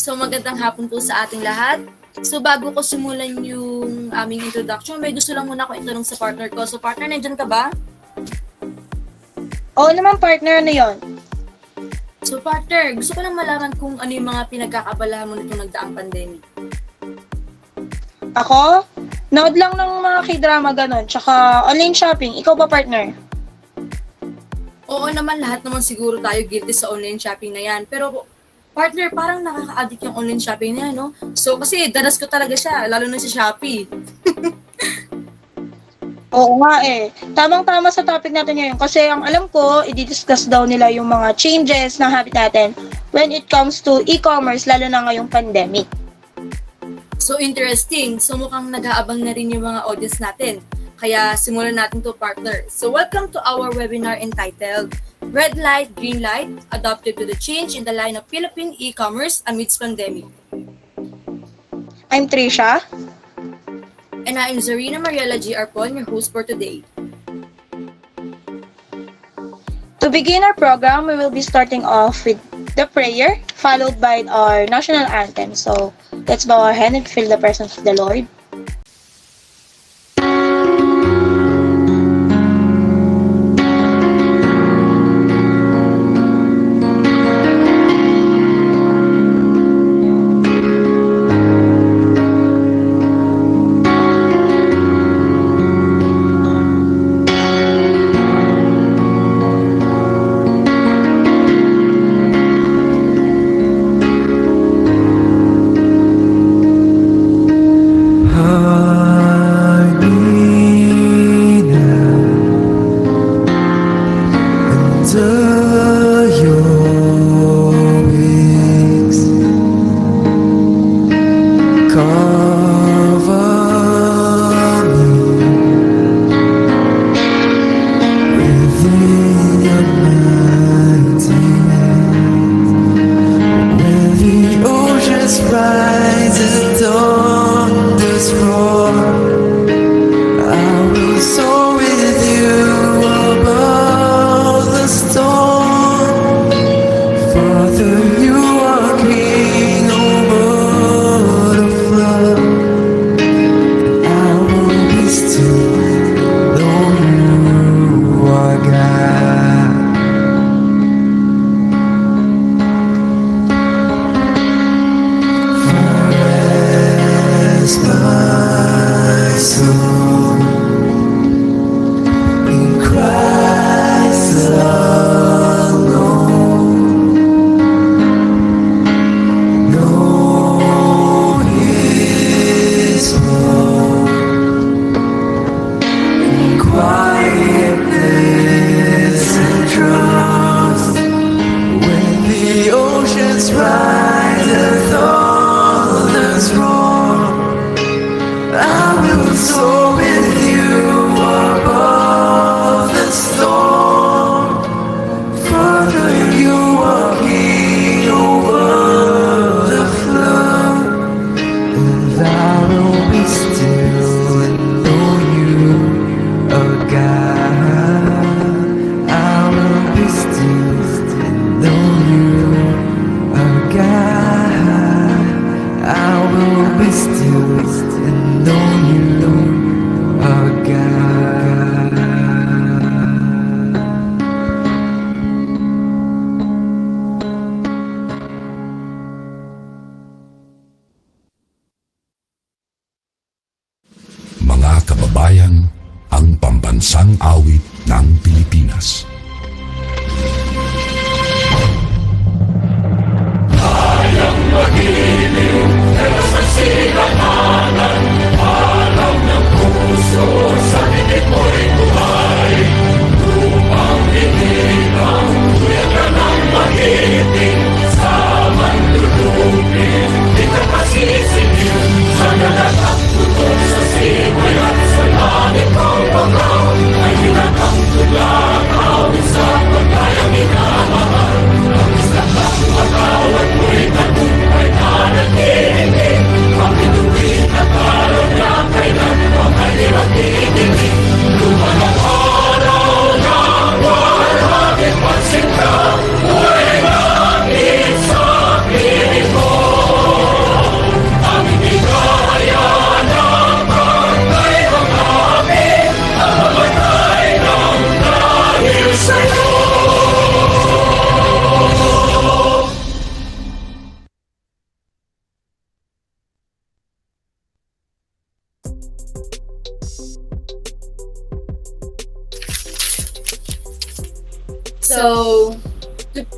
So magandang hapon po sa ating lahat. So bago ko simulan yung aming introduction, may gusto lang muna ako itanong sa partner ko. So partner, nandyan ka ba? Oo naman partner, ano yun? So partner, gusto ko lang malaman kung ano yung mga pinagkakabalahan mo nitong nagdaang pandemic. Ako? Nood lang ng mga k-drama ganon, tsaka online shopping. Ikaw ba partner? Oo naman, lahat naman siguro tayo guilty sa online shopping na yan. Pero partner, parang nakaka-addict yung online shopping na yan, no? So kasi danas ko talaga siya, lalo na sa Shopee. Oo nga eh. Tamang-tama sa topic natin ngayon kasi ang alam ko, i-discuss daw nila yung mga changes ng habit natin when it comes to e-commerce, lalo na ngayong pandemic. So interesting. So mukhang nag-aabang na rin yung mga audience natin. Kaya simulan natin to partner. So welcome to our webinar entitled Red Light, Green Light, Adapted to the Change in the Line of Philippine E-Commerce Amidst Pandemic. I'm Trisha. And I am Zarina Mariela G. Arpon, your host for today. To begin our program, we will be starting off with the prayer, followed by our national anthem. So let's bow our head and feel the presence of the Lord. Mga kababayan, ang pambansang awit ng Pilipinas. Hayang magiliw, pero sa silakanan, araw ng puso, sa higit mo'y buhay. Lupang inilang, kuya ka ng magiting, sa manlulupin, di ka pasisingin, sa nalatak tutok sa simoy at sa langit ng pagaw, ay hinatang tulaw. So, to, to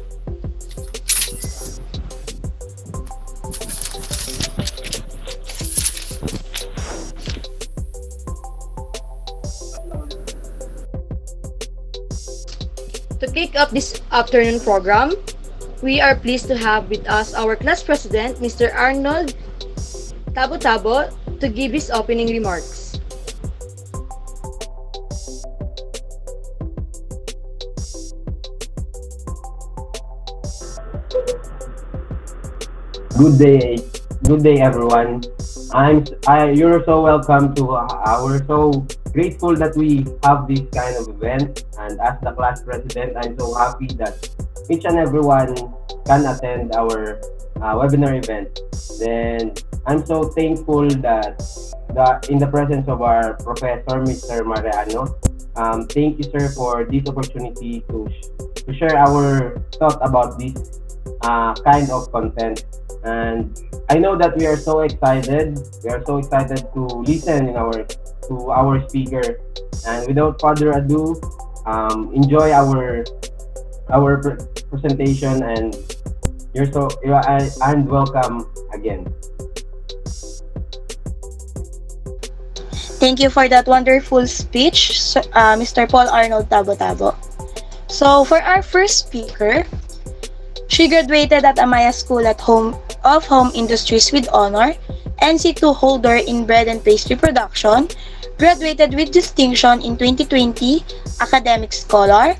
kick off this afternoon program, we are pleased to have with us our class president, Mr. Arnold Tabo-Tabo, to give his opening remarks. Good day, everyone. You're so welcome to our so grateful that we have this kind of event. And as the class president, I'm so happy that each and everyone can attend our webinar event. Then I'm so thankful that in the presence of our professor, Mr. Mariano. Thank you, sir, for this opportunity to share our thought about this kind of content. And I know that we are so excited. We are so excited to listen to our speaker. And without further ado, enjoy our presentation. And and welcome again. Thank you for that wonderful speech, Mr. Paul Arnold Tabo-Tabo. So for our first speaker, she graduated at Amaya School of Home Industries with honor, NC2 holder in bread and pastry production, graduated with distinction in 2020, academic scholar,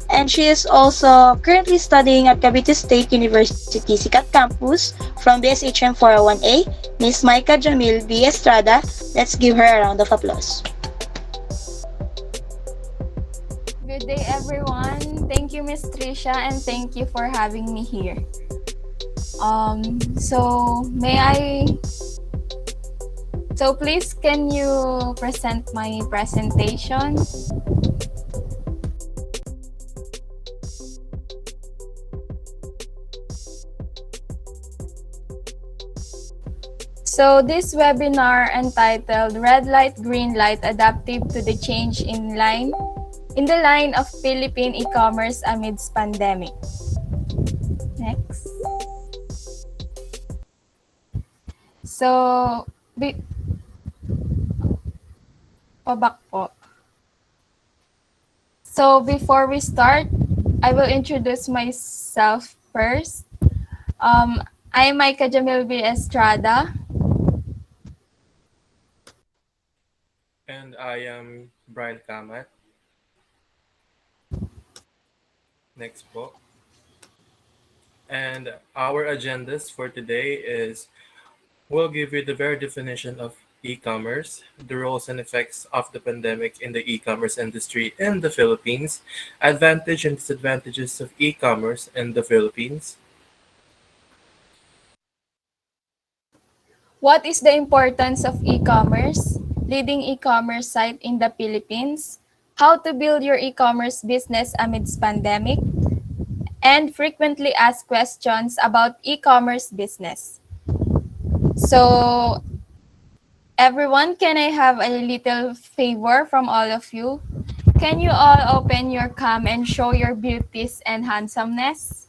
and she is also currently studying at Cavite State University Sikat Campus from BSHM 401A, Miss Maika Jamil B. Estrada. Let's give her a round of applause. Good day, everyone. Thank you, Miss Tricia, and thank you for having me here. So please, can you present my presentation? So this webinar entitled Red Light, Green Light, Adaptive to the Change in the Line of Philippine E-Commerce Amidst Pandemic. Next. So, pabak po. So before we start, I will introduce myself first. I'm Maika Jamil B. Estrada. And I am Brian Kamat. Next po. And our agendas for today is we'll give you the very definition of e-commerce, the roles and effects of the pandemic in the e-commerce industry in the Philippines, advantage and disadvantages of e-commerce in the Philippines. What is the importance of e-commerce? Leading e-commerce site in the Philippines, how to build your e-commerce business amidst pandemic, and frequently asked questions about e-commerce business. So, everyone, can I have a little favor from all of you? Can you all open your cam and show your beauties and handsomeness?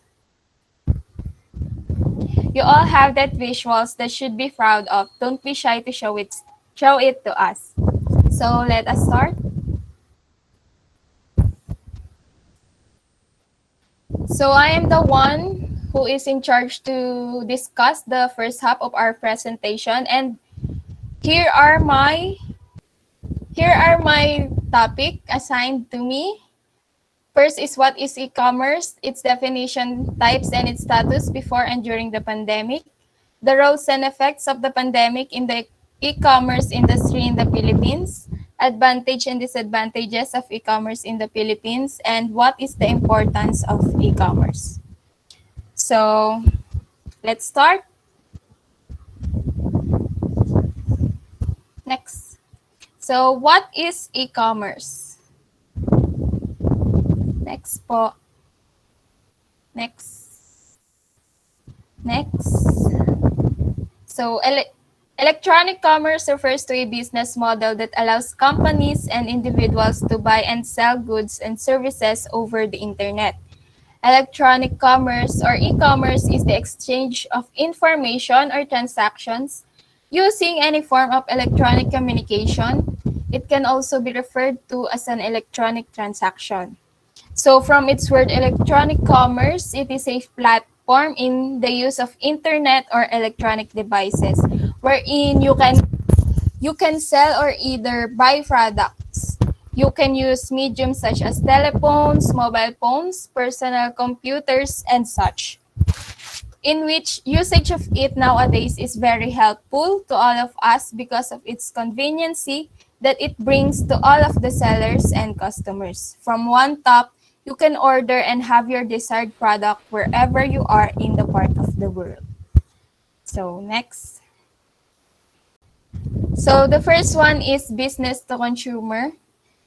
You all have that visuals that should be proud of. Don't be shy to show it to us. So let us start. So I am the one who is in charge to discuss the first half of our presentation, and here are my topic assigned to me. First is what is e-commerce, its definition, types, and its status before and during the pandemic. The roles and effects of the pandemic in the e-commerce industry in the Philippines, advantage and disadvantages of e-commerce in the Philippines, and what is the importance of e-commerce. So, let's start. Next. So, what is e-commerce? Next po. Next. So, electronic commerce refers to a business model that allows companies and individuals to buy and sell goods and services over the internet. Electronic commerce or e-commerce is the exchange of information or transactions using any form of electronic communication. It can also be referred to as an electronic transaction. So from its word electronic commerce, it is a platform in the use of internet or electronic devices wherein you can sell or either buy products. You can use mediums such as telephones, mobile phones, personal computers, and such, in which usage of it nowadays is very helpful to all of us because of its conveniency that it brings to all of the sellers and customers. From one tap, you can order and have your desired product wherever you are in the part of the world. So next. So the first one is business to consumer.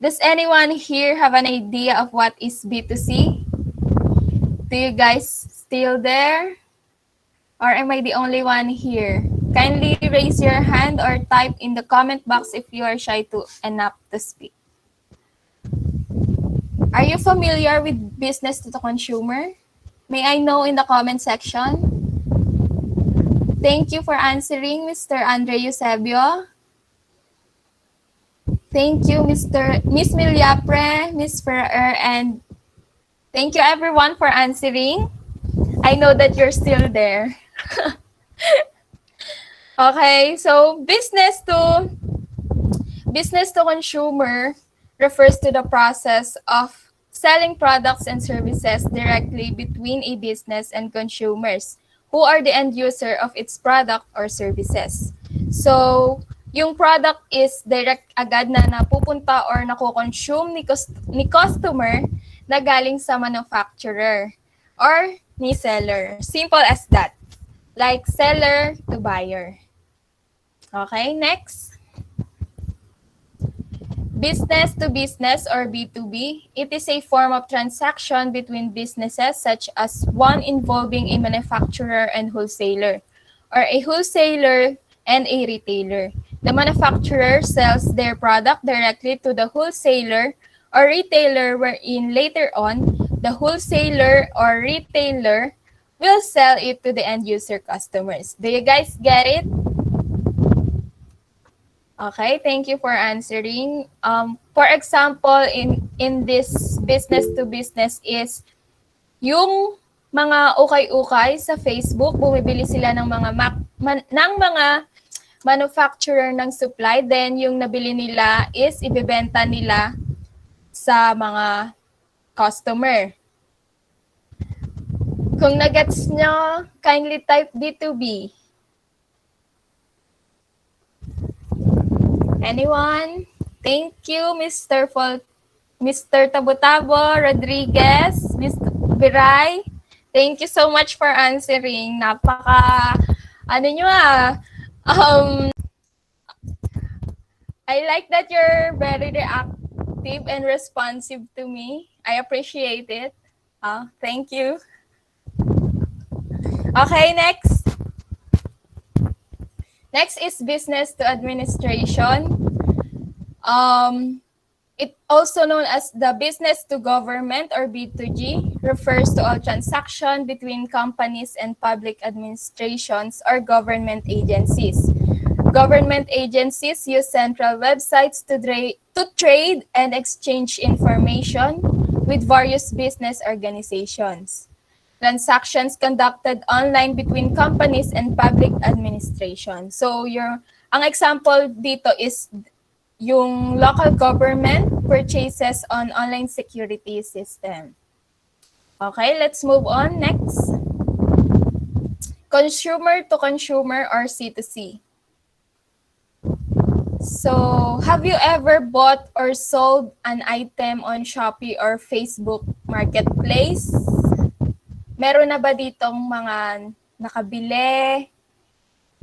Does anyone here have an idea of what is B2C? Do you guys still there? Or am I the only one here? Kindly raise your hand or type in the comment box if you are shy enough to speak. Are you familiar with business to the consumer? May I know in the comment section? Thank you for answering, Mr. Andre Eusebio. Thank you, Miss Milyapre, Miss Ferrer, and thank you everyone for answering. I know that you're still there. Okay, so business to consumer refers to the process of selling products and services directly between a business and consumers who are the end user of its product or services. So, yung product is direct agad na napupunta or nako-consume ni customer na galing sa manufacturer or ni seller. Simple as that. Like seller to buyer. Okay, next. Business to business or B2B, it is a form of transaction between businesses such as one involving a manufacturer and wholesaler, or a wholesaler and a retailer. The manufacturer sells their product directly to the wholesaler or retailer, wherein later on, the wholesaler or retailer will sell it to the end user customers. Do you guys get it? Okay, thank you for answering. For example, in this business to business is yung mga ukay-ukay sa Facebook, bumibili sila ng mga manufacturer ng supply, then yung nabili nila is ibebenta nila sa mga customer. Kung nagets nyo, kindly type B2B. Anyone? Thank you, Mr. Tabo-Tabo, Rodriguez, Mr. Biray. Thank you so much for answering. I like that you're very reactive and responsive to me. I appreciate it. Thank you. Okay, next. Next is business to administration. It also known as the business to government or B2G, refers to all transaction between companies and public administrations or government agencies. Government agencies use central websites to trade and exchange information with various business organizations. Transactions conducted online between companies and public administration. So ang example dito is yung local government purchases on online security system. Okay, let's move on. Next. Consumer to consumer or C2C. So, have you ever bought or sold an item on Shopee or Facebook Marketplace? Meron na ba ditong mga nakabili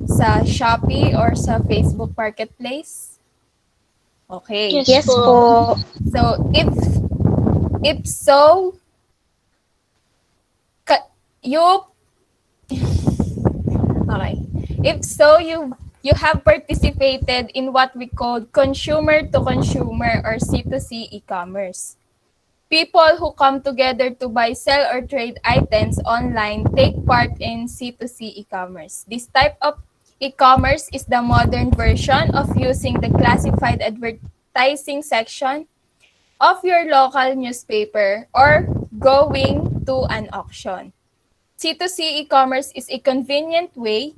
sa Shopee or sa Facebook Marketplace? Okay. Yes po. So, if so, okay. If so, you have participated in what we call consumer to consumer or C2C e-commerce. People who come together to buy, sell, or trade items online take part in C2C e-commerce. This type of e-commerce is the modern version of using the classified advertising section of your local newspaper or going to an auction. C2C e-commerce is a convenient way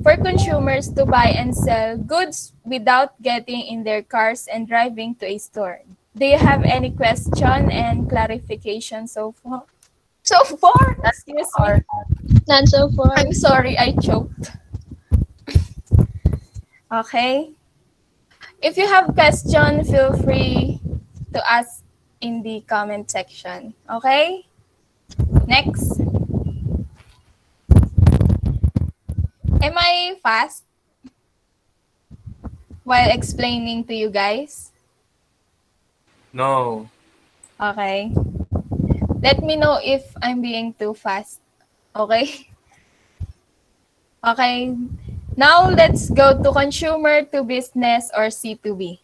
for consumers to buy and sell goods without getting in their cars and driving to a store. Do you have any question and clarification so far? So far? Excuse me. None so far. I'm sorry, I choked. Okay. If you have question, feel free to ask in the comment section. Okay? Next. Am I fast while explaining to you guys? No. Okay. Let me know if I'm being too fast. Okay? Okay. Now let's go to consumer to business or C2B.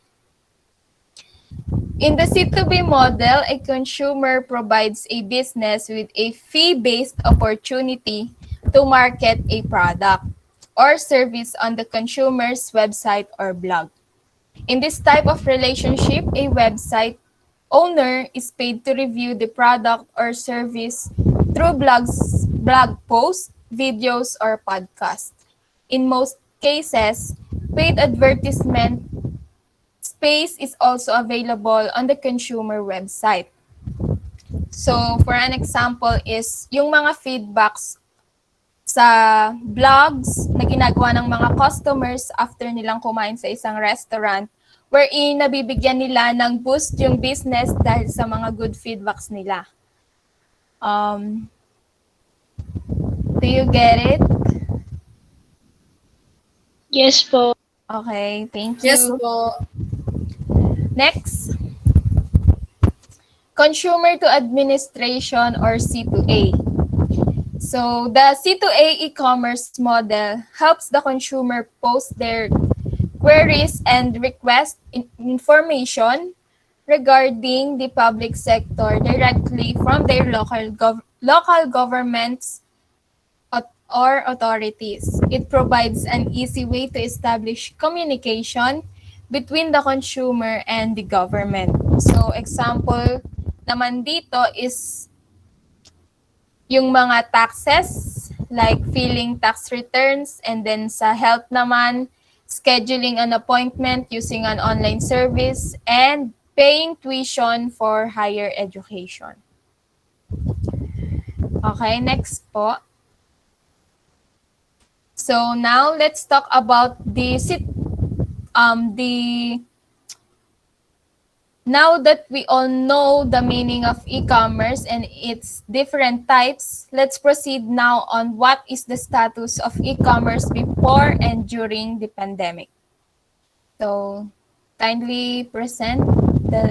In the C2B model, a consumer provides a business with a fee-based opportunity to market a product or service on the consumer's website or blog. In this type of relationship, a website owner is paid to review the product or service through blog posts, videos, or podcasts. In most cases, paid advertisement space is also available on the consumer website. So, for an example is yung mga feedbacks sa blogs na ginagawa ng mga customers after nilang kumain sa isang restaurant wherein nabibigyan nila ng boost yung business dahil sa mga good feedbacks nila. Do you get it? Yes po. Okay, thank you. Yes po. Next. Consumer to administration or C2A. So the C2A e-commerce model helps the consumer post their queries and request information regarding the public sector directly from their local governments or authorities. It provides an easy way to establish communication between the consumer and the government. So example naman dito is yung mga taxes, like filing tax returns, and then sa health naman, scheduling an appointment using an online service, and paying tuition for higher education. Okay, next po. So now let's talk about now that we all know the meaning of e-commerce and its different types, let's proceed now on what is the status of e-commerce before and during the pandemic. So, kindly present the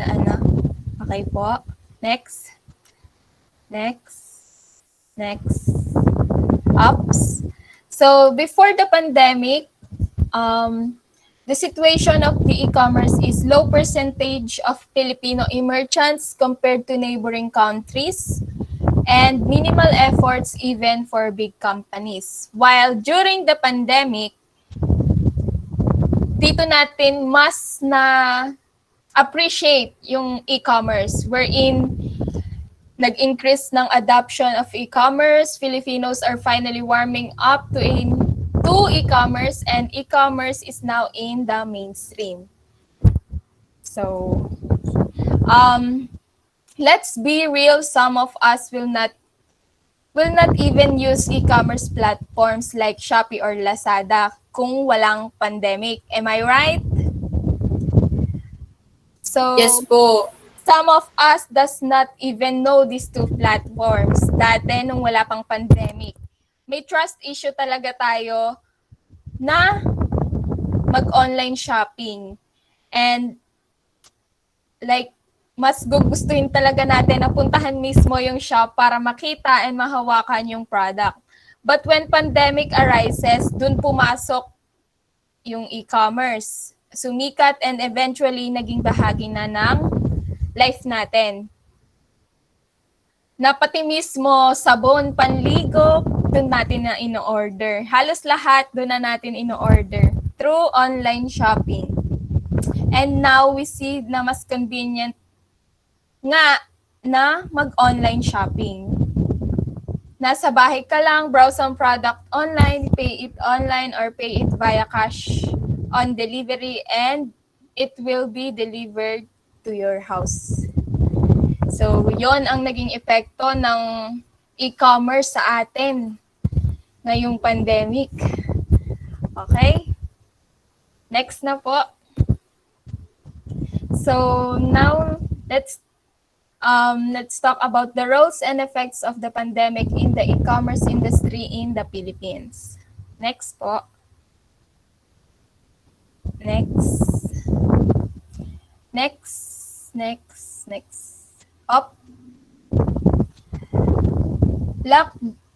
Okay po. Next. Ups. So, before the pandemic, the situation of the e-commerce is low percentage of Filipino merchants compared to neighboring countries and minimal efforts even for big companies. While during the pandemic, dito natin mas na appreciate yung e-commerce wherein nag-increase ng adoption of e-commerce. Filipinos are finally warming up to e-commerce, and e-commerce is now in the mainstream. So, let's be real, some of us will not even use e-commerce platforms like Shopee or Lazada kung walang pandemic. Am I right? So, Yes po. some of us does not even know these two platforms dati nung wala pang pandemic. May trust issue talaga tayo na mag-online shopping. And like, mas gugustuhin talaga natin na puntahan mismo yung shop para makita and mahawakan yung product. But when pandemic arises, dun pumasok yung e-commerce. Sumikat and eventually naging bahagi na ng life natin. na pati mismo sabon, panligo, doon natin na ino-order. Halos lahat doon na natin ino-order through online shopping. And now we see na mas convenient nga na mag-online shopping. Nasa bahay ka lang, browse ang product online, pay it online or pay it via cash on delivery, and it will be delivered to your house. So, yon ang naging epekto ng e-commerce sa atin ngayong pandemic. Okay? Next na po. So, now let's talk about the roles and effects of the pandemic in the e-commerce industry in the Philippines. Next po. Next. Up.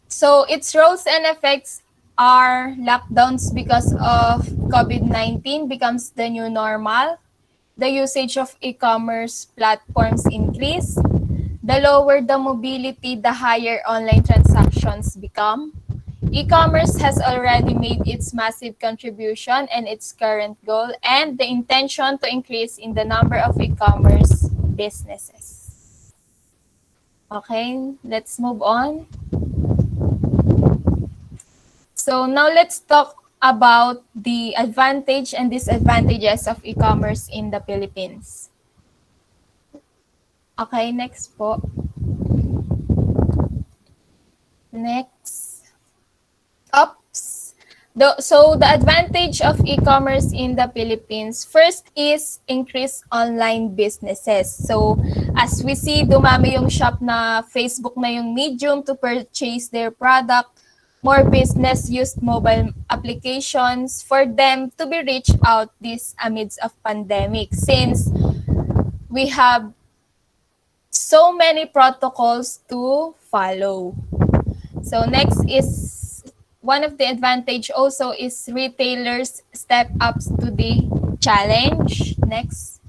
So its roles and effects are lockdowns because of COVID-19 becomes the new normal. The usage of e-commerce platforms increase. The lower the mobility, the higher online transactions become. E-commerce has already made its massive contribution and its current goal and the intention to increase in the number of e-commerce businesses. Okay, let's move on. So now let's talk about the advantage and disadvantages of e-commerce in the Philippines. Okay, next po. Next. So the advantage of e-commerce in the Philippines, first is increased online businesses. So as we see, dumami yung shop na Facebook na yung medium to purchase their product. More business used mobile applications for them to be reached out this amidst of pandemic, since we have so many protocols to follow. So next is one of the advantage also is retailers step up to the challenge. Next.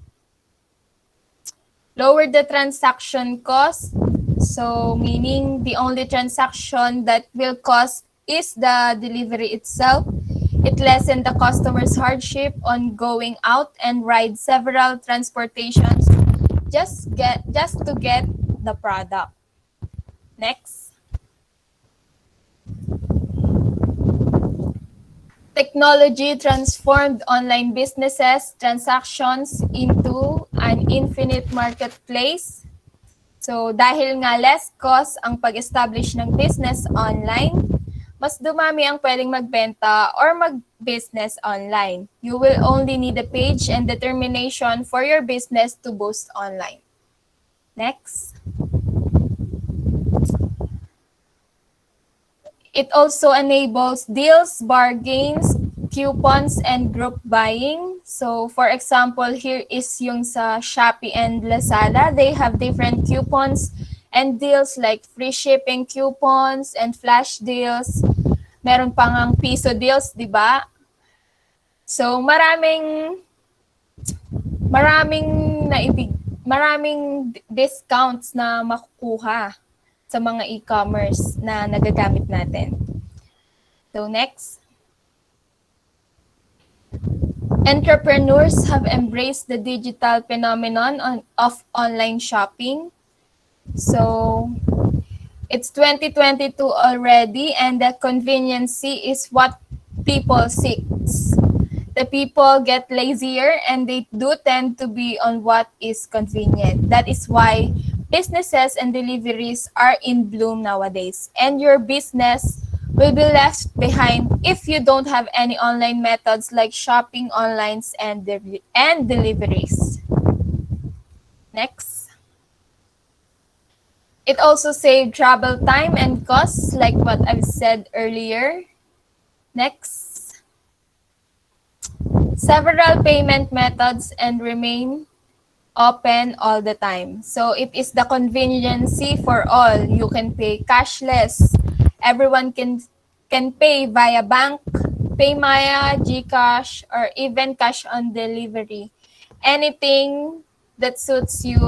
Lower the transaction cost. So meaning the only transaction that will cost is the delivery itself. It lessens the customer's hardship on going out and ride several transportations just to get the product. Next. Technology transformed online businesses transactions into an infinite marketplace. So dahil nga less cost ang pag-establish ng business online, mas dumami ang pwedeng magbenta or mag-business online. You will only need a page and determination for your business to boost online. Next. It also enables deals, bargains, coupons, and group buying. So, for example, here is yung sa Shopee and Lazada. They have different coupons and deals like free shipping coupons and flash deals. Meron pang ang piso deals, di ba? So, maraming discounts na makukuha sa mga e-commerce na nagagamit natin. So next. Entrepreneurs have embraced the digital phenomenon of online shopping. So it's 2022 already and the conveniency is what people seek. The people get lazier and they do tend to be on what is convenient. That is why businesses and deliveries are in bloom nowadays, and your business will be left behind if you don't have any online methods like shopping online and deliveries. Next. It also saves travel time and costs, like what I've said earlier. Next. Several payment methods and remain open all the time. So it is the conveniency for all. You can pay cashless. Everyone can pay via bank, PayMaya, GCash, or even cash on delivery. Anything that suits you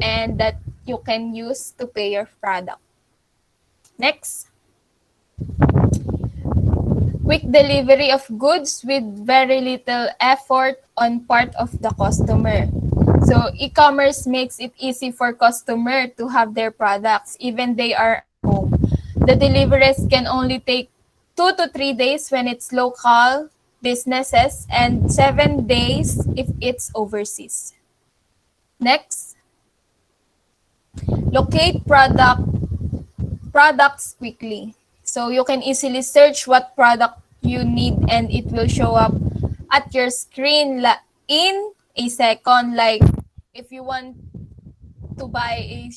and that you can use to pay your product. Next. Quick delivery of goods with very little effort on part of the customer. So e-commerce makes it easy for customer to have their products even they are at home. The deliveries can only take 2 to 3 days when it's local businesses and 7 days if it's overseas. Next. Locate products quickly. So you can easily search what product you need and it will show up at your screen in a second. Like if you want to buy a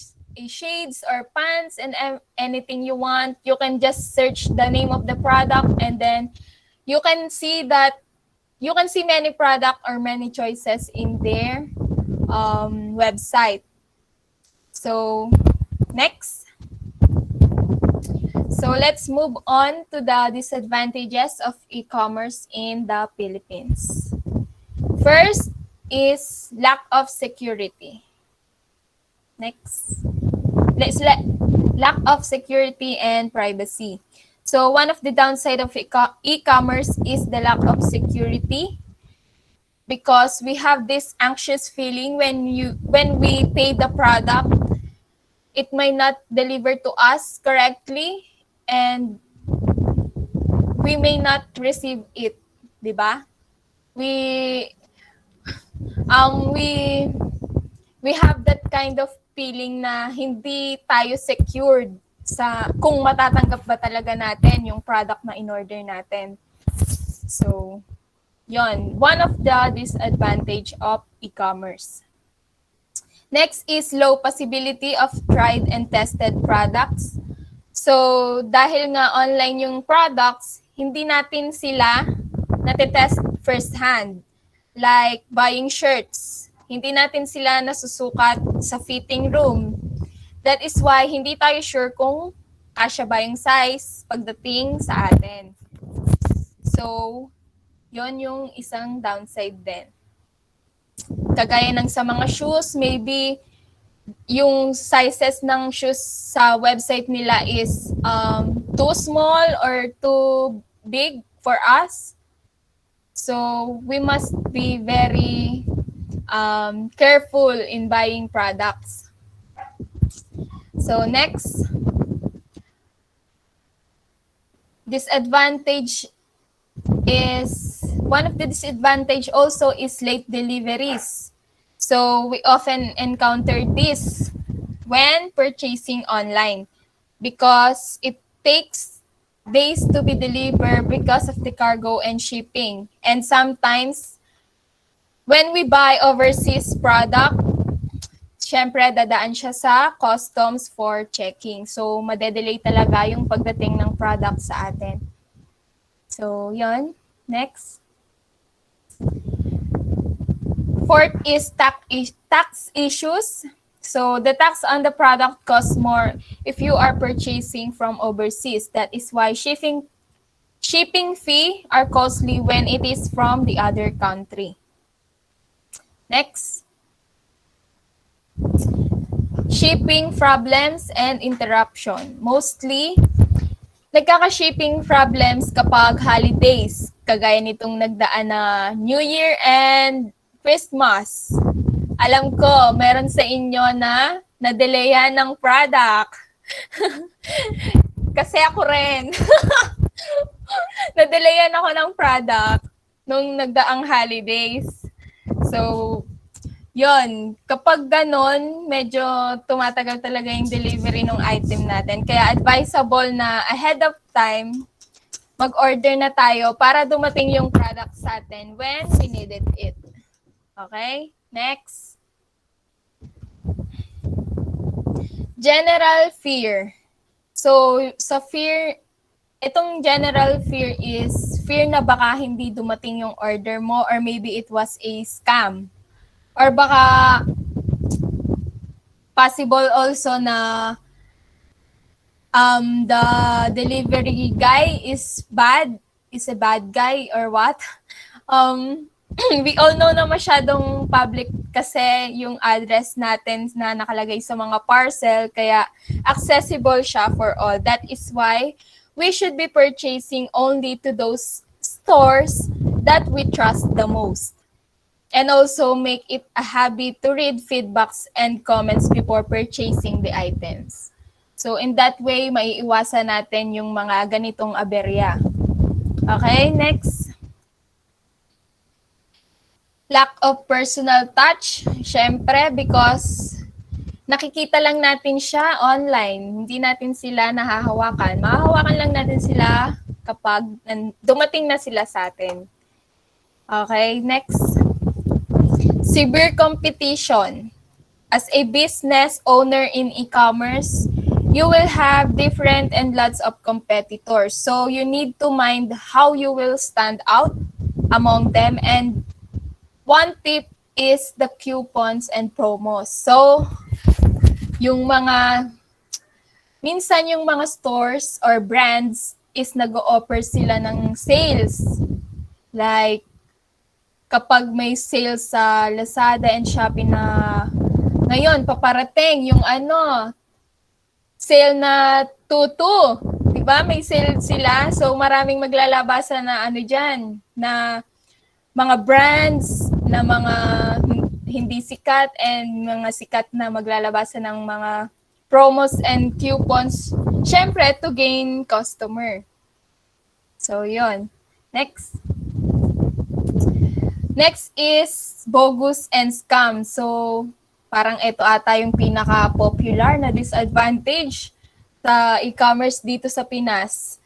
shades or pants and anything you want, you can just search the name of the product and then you can see many product or many choices in their website. So next. So let's move on to the disadvantages of e-commerce in the Philippines. First is lack of security. Next. Lack of security and privacy. So one of the downside of e-commerce is the lack of security, because we have this anxious feeling when we pay the product, it might not deliver to us correctly and we may not receive it, di ba? We have that kind of feeling na hindi tayo secured sa kung matatanggap ba talaga natin yung product na in-order natin. So, yon, one of the disadvantage of e-commerce. Next is low possibility of tried and tested products. So, dahil nga online yung products, hindi natin sila natetest firsthand. Like buying shirts, hindi natin sila nasusukat sa fitting room. That is why hindi tayo sure kung kasya ba yung size pagdating sa atin. So, yon yung isang downside din. Kagaya ng sa mga shoes, maybe yung sizes ng shoes sa website nila is too small or too big for us. So we must be very careful in buying products. So next, disadvantage is, one of the disadvantage also is late deliveries. So we often encounter this when purchasing online because it takes days to be delivered because of the cargo and shipping. And sometimes when we buy overseas product, syempre dadaan siya sa customs for checking. So madedelay talaga yung pagdating ng product sa atin. So yon, next. Fourth is tax issues. So the tax on the product costs more if you are purchasing from overseas. That is why shipping fee are costly when it is from the other country. Next. Shipping problems and interruption. Mostly, nagkaka-shipping problems kapag holidays. Kagaya nitong nagdaan na New Year and Christmas. Alam ko, meron sa inyo na na-delayan ng product. Kasi ako rin. Na-delayan ako ng product nung nagdaang holidays. So, yon, kapag ganon, medyo tumatagal talaga yung delivery ng item natin. Kaya advisable na ahead of time, mag-order na tayo para dumating yung product sa atin when we needed it. Okay? Next. General fear. So, sa fear, itong general fear is fear na baka hindi dumating yung order mo or maybe it was a scam. Or baka possible also na the delivery guy is a bad guy or what. we all know na masyadong public kasi yung address natin na nakalagay sa mga parcel, kaya accessible siya for all. That is why we should be purchasing only to those stores that we trust the most. And also make it a habit to read feedbacks and comments before purchasing the items. So in that way, maiiwasan natin yung mga ganitong aberya. Okay, next. Lack of personal touch, syempre, because nakikita lang natin siya online. Hindi natin sila nahahawakan. Mahahawakan lang natin sila kapag dumating na sila sa atin. Okay, next. Severe competition. As a business owner in e-commerce, you will have different and lots of competitors. So you need to mind how you will stand out among them. And one tip is the coupons and promos. So, minsan yung mga stores or brands is nag-o-offer sila ng sales. Like, kapag may sales sa Lazada and Shopee na ngayon, paparating yung sale na tutu. Diba? May sale sila. So, maraming maglalabasan na dyan, na mga brands, na mga hindi sikat and mga sikat na maglalabasan ng mga promos and coupons, syempre to gain customer. So, yon. Next. Next is bogus and scam. So, parang ito ata yung pinaka-popular na disadvantage sa e-commerce dito sa Pinas.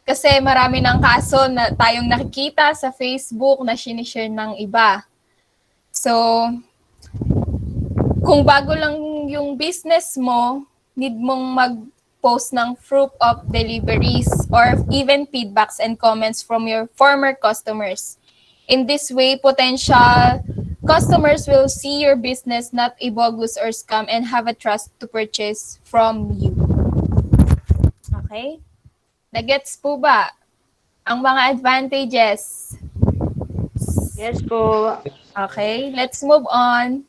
Kasi marami ng kaso na tayong nakikita sa Facebook na sinishare ng iba. So, kung bago lang yung business mo, need mong mag-post ng proof of deliveries or even feedbacks and comments from your former customers. In this way, potential customers will see your business not a bogus or scam and have a trust to purchase from you. Okay? Nagets po ba ang mga advantages? Yes po. Okay, let's move on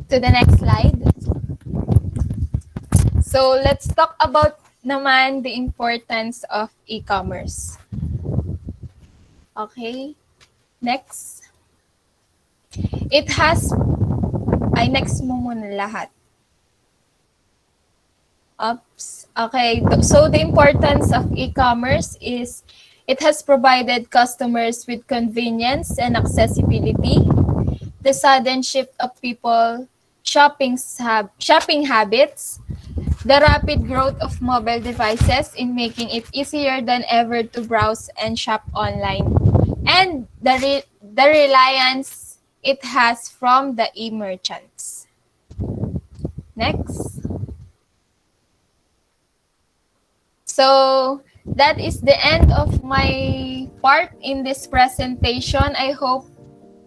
to the next slide. So, let's talk about naman the importance of e-commerce. Okay, next. Next mo muna lahat. Oops. Okay, so the importance of e-commerce is it has provided customers with convenience and accessibility. The sudden shift of people shopping habits, the rapid growth of mobile devices in making it easier than ever to browse and shop online, and the reliance it has from the e-merchants. Next. So, that is the end of my part in this presentation. I hope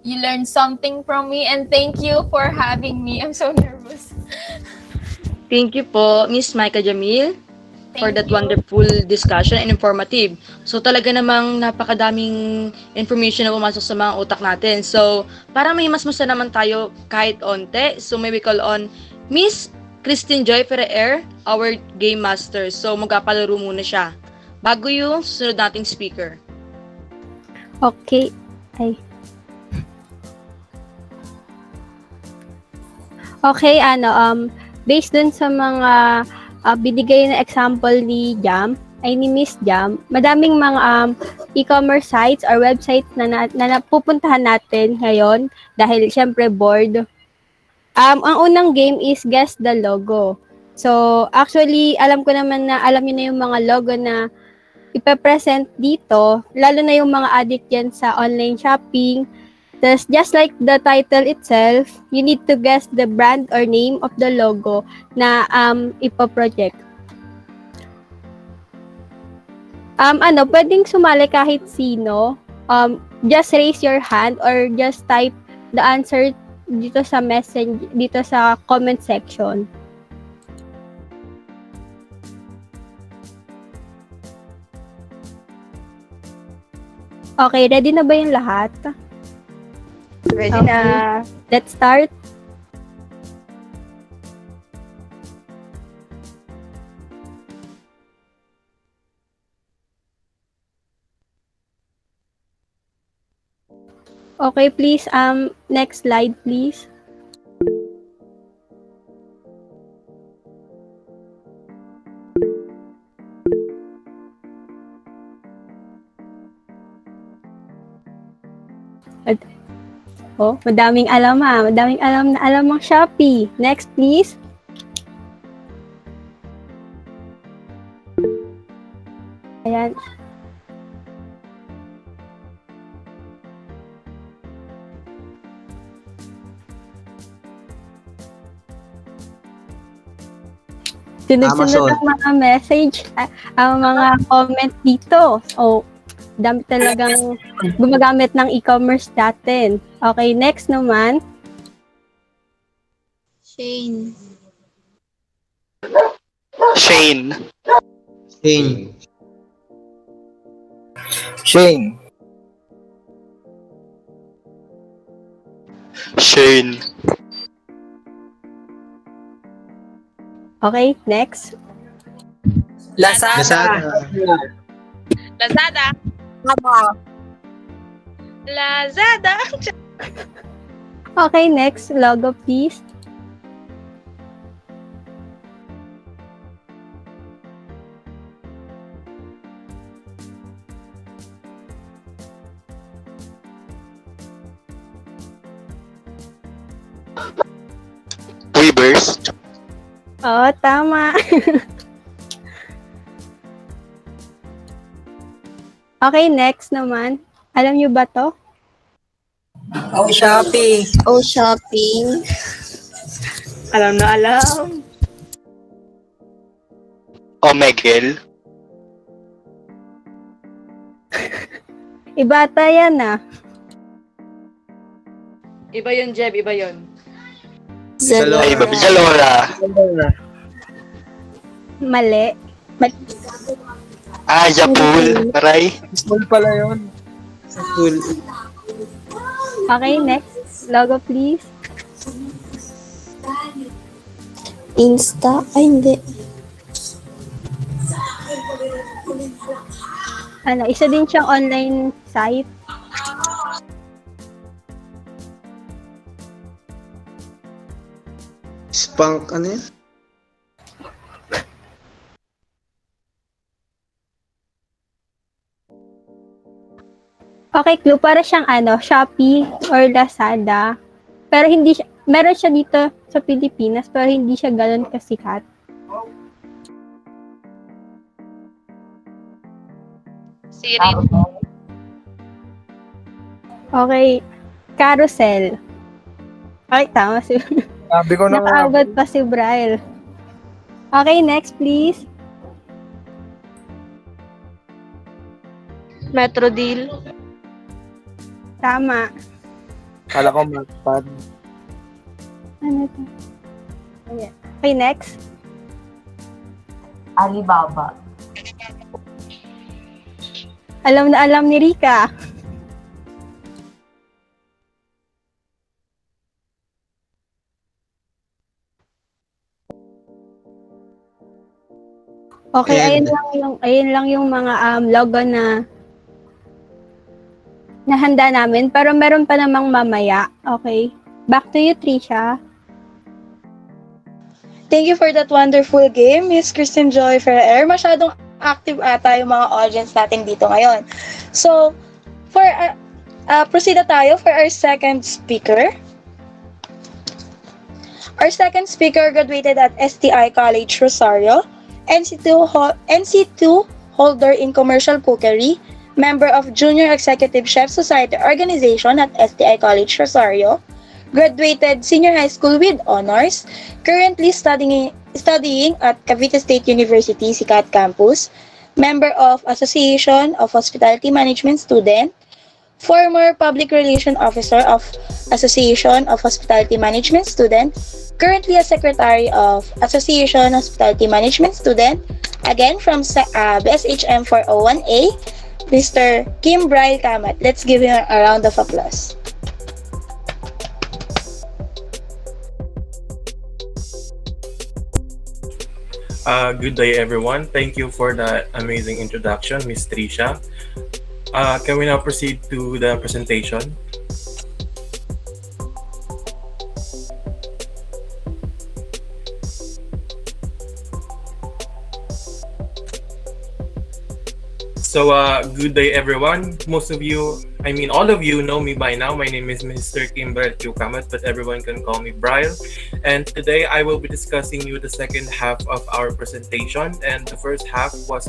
you learned something from me and thank you for having me. I'm so nervous. Thank you po, Miss Micah Jamil, for that you. wonderful discussion and informative. So talaga namang napakadaming information na pumasok sa mga utak natin. So para may mas naman tayo kahit onte, so may we call on Miss Christine Joy Ferrer, our game master. So magpapalaro muna siya bago yung susunod nating speaker. Okay. Okay, based dun sa mga binigay na example ni Miss Jam, madaming mga e-commerce sites or websites na napupuntahan natin ngayon dahil syempre bored. Ang unang game is Guess the Logo. So, actually, alam ko naman na alam niyo na yung mga logo na ipe-present dito, lalo na yung mga addict yan sa online shopping. Thus, just like the title itself, you need to guess the brand or name of the logo na ipo-project. Pwedeng sumali kahit sino. Just raise your hand or just type the answer dito sa message, dito sa comment section. Okay, ready na ba yung lahat? Ready Okay. na. Let's start. Okay, please, next slide, please. Oh, madaming alam Madaming alam na alam ang Shopee. Next, please. Ayan. Sunod-sunod ang mga message, ang mga comment dito. So, dami talagang gumagamit ng e-commerce natin. Okay, next naman. Shane. Shane. Shane. Shane. Shane. Okay, next. Lazada. Lazada. Lazada. Okay, next. Logo, please. Weavers. Oo, tama. Okay, next naman. Alam nyo ba to? Oh, shopping. Alam na alam. Omegle. Ibata yan ah. Iba yun, Jeb. Iba yun. Zalora. Ay, Zalora. Mali. Ah, Yapul. Aray. Okay, next. Logo, please. Insta? Ay, hindi. Ano, isa din siyang online site. Spunk, ano yan? Okay, clue. Para siyang Shopee or Lazada. Pero hindi siya, meron siya dito sa Pilipinas, pero hindi siya ganun kasikat. Siri. Okay, Carousel. Okay, tama si Sabi ko nakaabot pa si Braille. Okay, next please. Metro Deal. Tama. Kala ko matpad. Ano to? Ayan. Okay, next. Alibaba. Alam na alam ni Rika. Okay, Ayan. ayun lang yung mga logo na nahanda namin, pero meron pa namang mamaya. Okay. Back to you, Trisha. Thank you for that wonderful game, Miss Kristen Joy Ferrer. Masyadong active ata yung mga audience natin dito ngayon. So, for proceed na tayo for our second speaker. Our second speaker graduated at STI College Rosario, NC2 holder in commercial cookery, member of Junior Executive Chef Society organization at STI College Rosario, graduated senior high school with honors, currently studying at Cavite State University, Sikat Campus, member of Association of Hospitality Management Student, former Public Relation Officer of Association of Hospitality Management Student, currently a Secretary of Association Hospitality Management Student, again from BSHM 401A, Mr. Kim Braille Kamat. Let's give him a round of applause. Good day, everyone. Thank you for that amazing introduction, Miss Trisha. Can we now proceed to the presentation? So, good day, everyone. Most of you, I mean, all of you know me by now. My name is Mr. Kimber Kamat, but everyone can call me Brian. And today I will be discussing you the second half of our presentation. And the first half was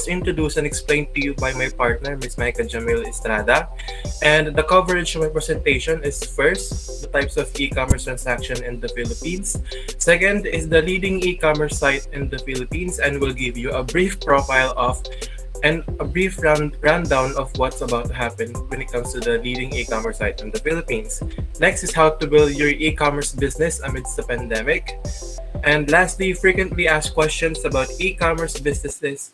introduced and explained to you by my partner, Ms. Maika Jamil Estrada. And the coverage of my presentation is first, the types of e-commerce transaction in the Philippines. Second is the leading e-commerce site in the Philippines, and we'll give you a brief profile of and a brief rundown of what's about to happen when it comes to the leading e-commerce site in the Philippines. Next is how to build your e-commerce business amidst the pandemic. And lastly, frequently asked questions about e-commerce businesses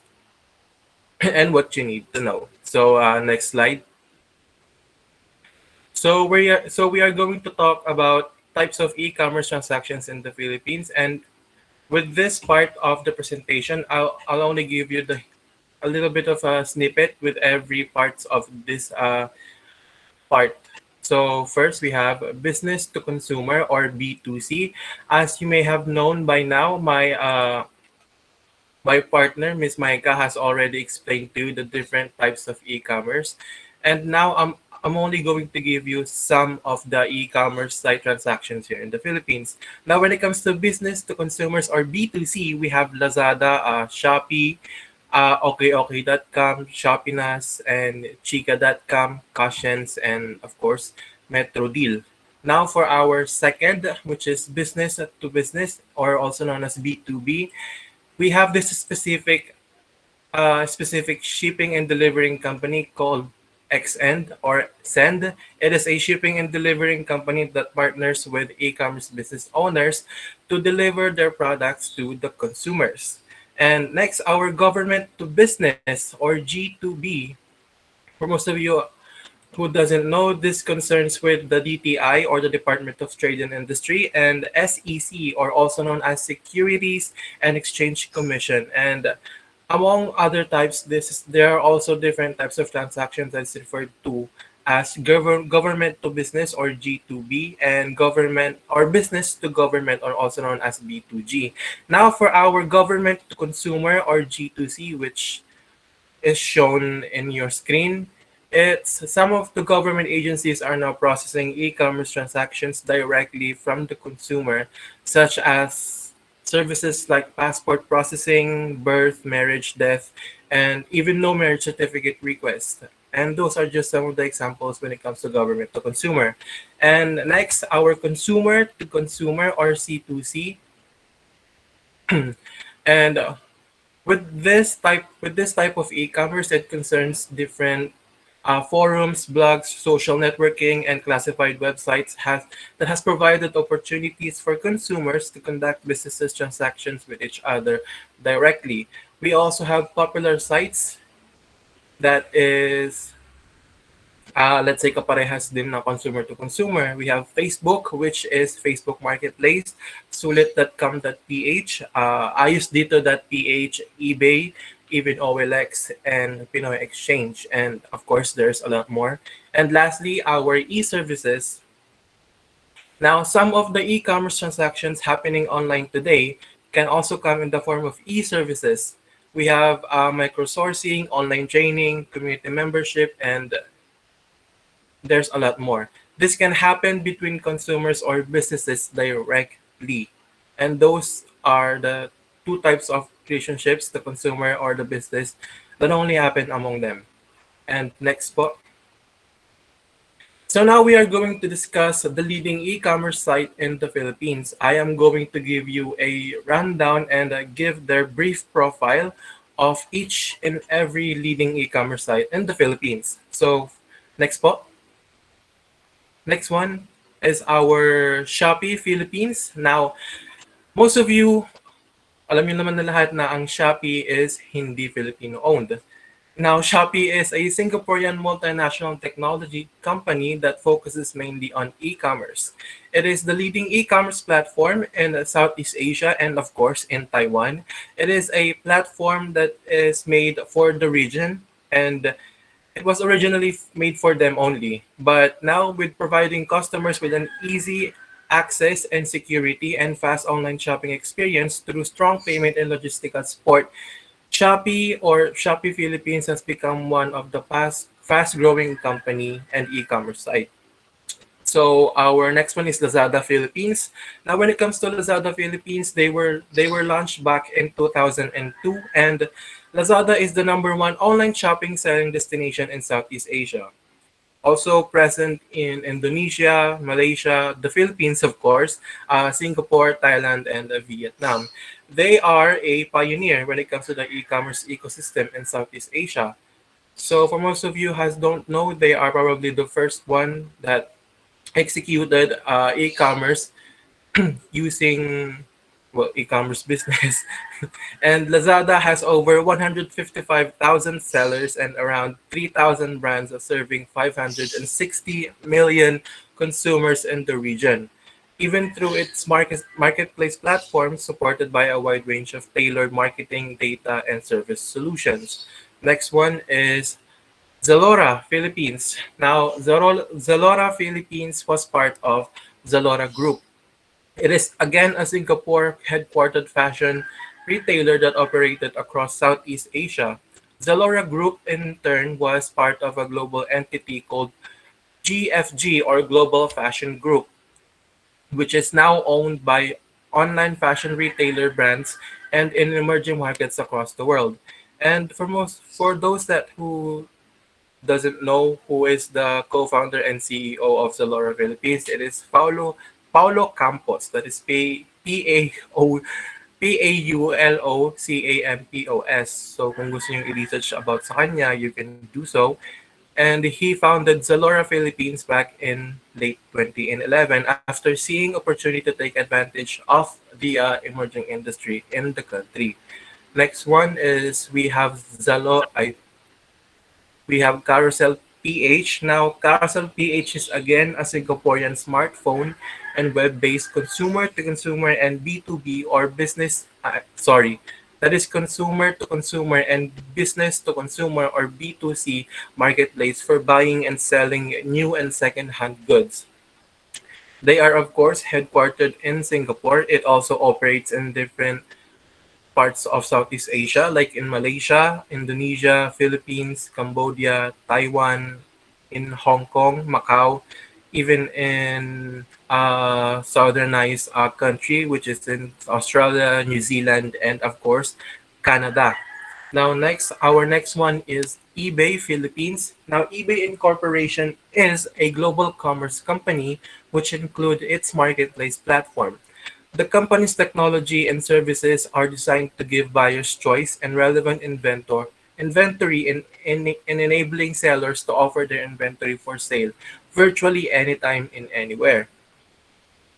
and what you need to know. So next slide. So we are going to talk about types of e-commerce transactions in the Philippines, and with this part of the presentation, I'll only give you a little bit of a snippet with every parts of this part. So first we have business to consumer or B2C. As you may have known by now, my partner, Ms. Maika, has already explained to you the different types of e-commerce. And now I'm only going to give you some of the e-commerce site transactions here in the Philippines. Now, when it comes to business to consumers or B2C, we have Lazada, Shopee, OkOK.com, Shopinas, and Chika.com, Cautions, and of course, Metro Deal. Now for our second, which is business to business, or also known as B2B, we have this specific shipping and delivering company called Xend or Send. It is a shipping and delivering company that partners with e-commerce business owners to deliver their products to the consumers. And next, our government to business or G2B. For most of you who doesn't know, this concerns with the DTI or the Department of Trade and Industry and SEC or also known as Securities and Exchange Commission. And among other types, there are also different types of transactions that's referred to as government to business or G2B and government or business to government or also known as B2G. Now for our government to consumer or G2C, which is shown in your screen, it's some of the government agencies are now processing e-commerce transactions directly from the consumer, such as services like passport processing, birth, marriage, death, and even no marriage certificate request. And those are just some of the examples when it comes to government to consumer. And next, our consumer to consumer or C2C. And with this type of e-commerce, it concerns different forums, blogs, social networking, and classified websites that has provided opportunities for consumers to conduct businesses transactions with each other directly. We also have popular sites that is, let's say, kaparehas din na consumer to consumer. We have Facebook, which is Facebook Marketplace, sulit.com.ph, ayosdito.ph, eBay, even OLX, and Pinoy Exchange. And of course, there's a lot more. And lastly, our e-services. Now, some of the e-commerce transactions happening online today can also come in the form of e-services. We have microsourcing, online training, community membership, and there's a lot more. This can happen between consumers or businesses directly. And those are the two types of relationships, the consumer or the business, that only happen among them. And next po. So now we are going to discuss the leading e-commerce site in the Philippines. I am going to give you a rundown and give their brief profile of each and every leading e-commerce site in the Philippines. So next po. Next one is our Shopee Philippines. Now, most of you, alam niyo naman na lahat na ang Shopee is hindi Filipino owned. Now, Shopee is a Singaporean multinational technology company that focuses mainly on e-commerce. It is the leading e-commerce platform in Southeast Asia and, of course, in Taiwan. It is a platform that is made for the region, and it was originally made for them only. But now, with providing customers with an easy access and security and fast online shopping experience through strong payment and logistical support, Shopee or Shopee Philippines has become one of the fast growing company and e-commerce site. So our next one is Lazada Philippines. Now when it comes to Lazada Philippines, they were launched back in 2002, and Lazada is the number one online shopping selling destination in Southeast Asia. Also present in Indonesia, Malaysia, the Philippines, of course, Singapore, Thailand, and Vietnam. They are a pioneer when it comes to the e-commerce ecosystem in Southeast Asia. So for most of you who don't know, they are probably the first one that executed e-commerce using e-commerce business. And Lazada has over 155,000 sellers and around 3,000 brands serving 560 million consumers in the region. Even through its marketplace platform supported by a wide range of tailored marketing, data, and service solutions. Next one is Zalora Philippines. Now, Zalora Philippines was part of Zalora Group. It is again a Singapore headquartered fashion retailer that operated across Southeast Asia. Zalora Group, in turn, was part of a global entity called GFG or Global Fashion Group, which is now owned by online fashion retailer brands and in emerging markets across the world. And for those that who doesn't know who is the co-founder and CEO of Zalora Philippines, it is Paulo Campos. That is Paulocampos. So kung gusto niyo i-research about sa kanya, you can do so. And he founded Zalora Philippines back in late 2011 after seeing opportunity to take advantage of the emerging industry in the country. Next one is we have Carousel PH. Now, Carousel PH is again a Singaporean smartphone and web-based consumer-to-consumer and B2B or that is consumer-to-consumer and business-to-consumer or B2C marketplace for buying and selling new and second-hand goods. They are, of course, headquartered in Singapore. It also operates in different parts of Southeast Asia, like in Malaysia, Indonesia, Philippines, Cambodia, Taiwan, in Hong Kong, Macau, even in southernized country, which is in Australia, New Zealand, and of course, Canada. Now, our next one is eBay Philippines. Now, eBay Incorporation is a global commerce company which include its marketplace platform. The company's technology and services are designed to give buyers choice and relevant inventory in enabling sellers to offer their inventory for sale virtually anytime in anywhere.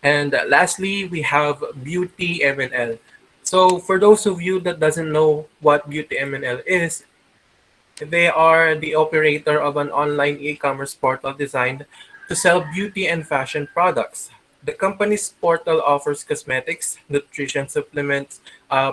And lastly, we have Beauty MNL. So for those of you that doesn't know what Beauty MNL is, they are the operator of an online e-commerce portal designed to sell beauty and fashion products. The company's portal offers cosmetics, nutrition supplements,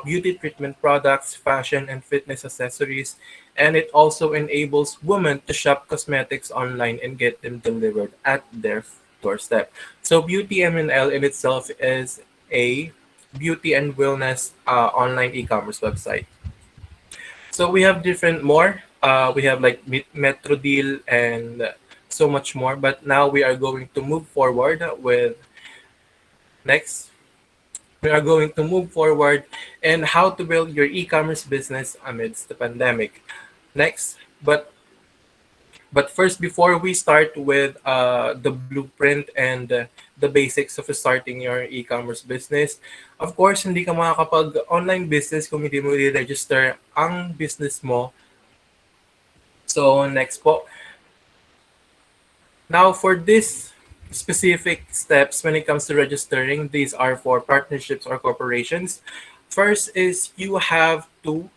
beauty treatment products, fashion and fitness accessories, and it also enables women to shop cosmetics online and get them delivered at their doorstep. So Beauty MNL in itself is a beauty and wellness online e-commerce website. So we have different more. We have like Metro Deal and so much more. But now we are going to move forward with next. We are going to move forward and how to build your e-commerce business amidst the pandemic. Next, but first, before we start with the blueprint and the basics of starting your e-commerce business, of course, hindi ka makakapag-online business kung hindi mo i-register ang business mo. So, next po. Now, for this specific steps when it comes to registering, these are for partnerships or corporations. First is you have to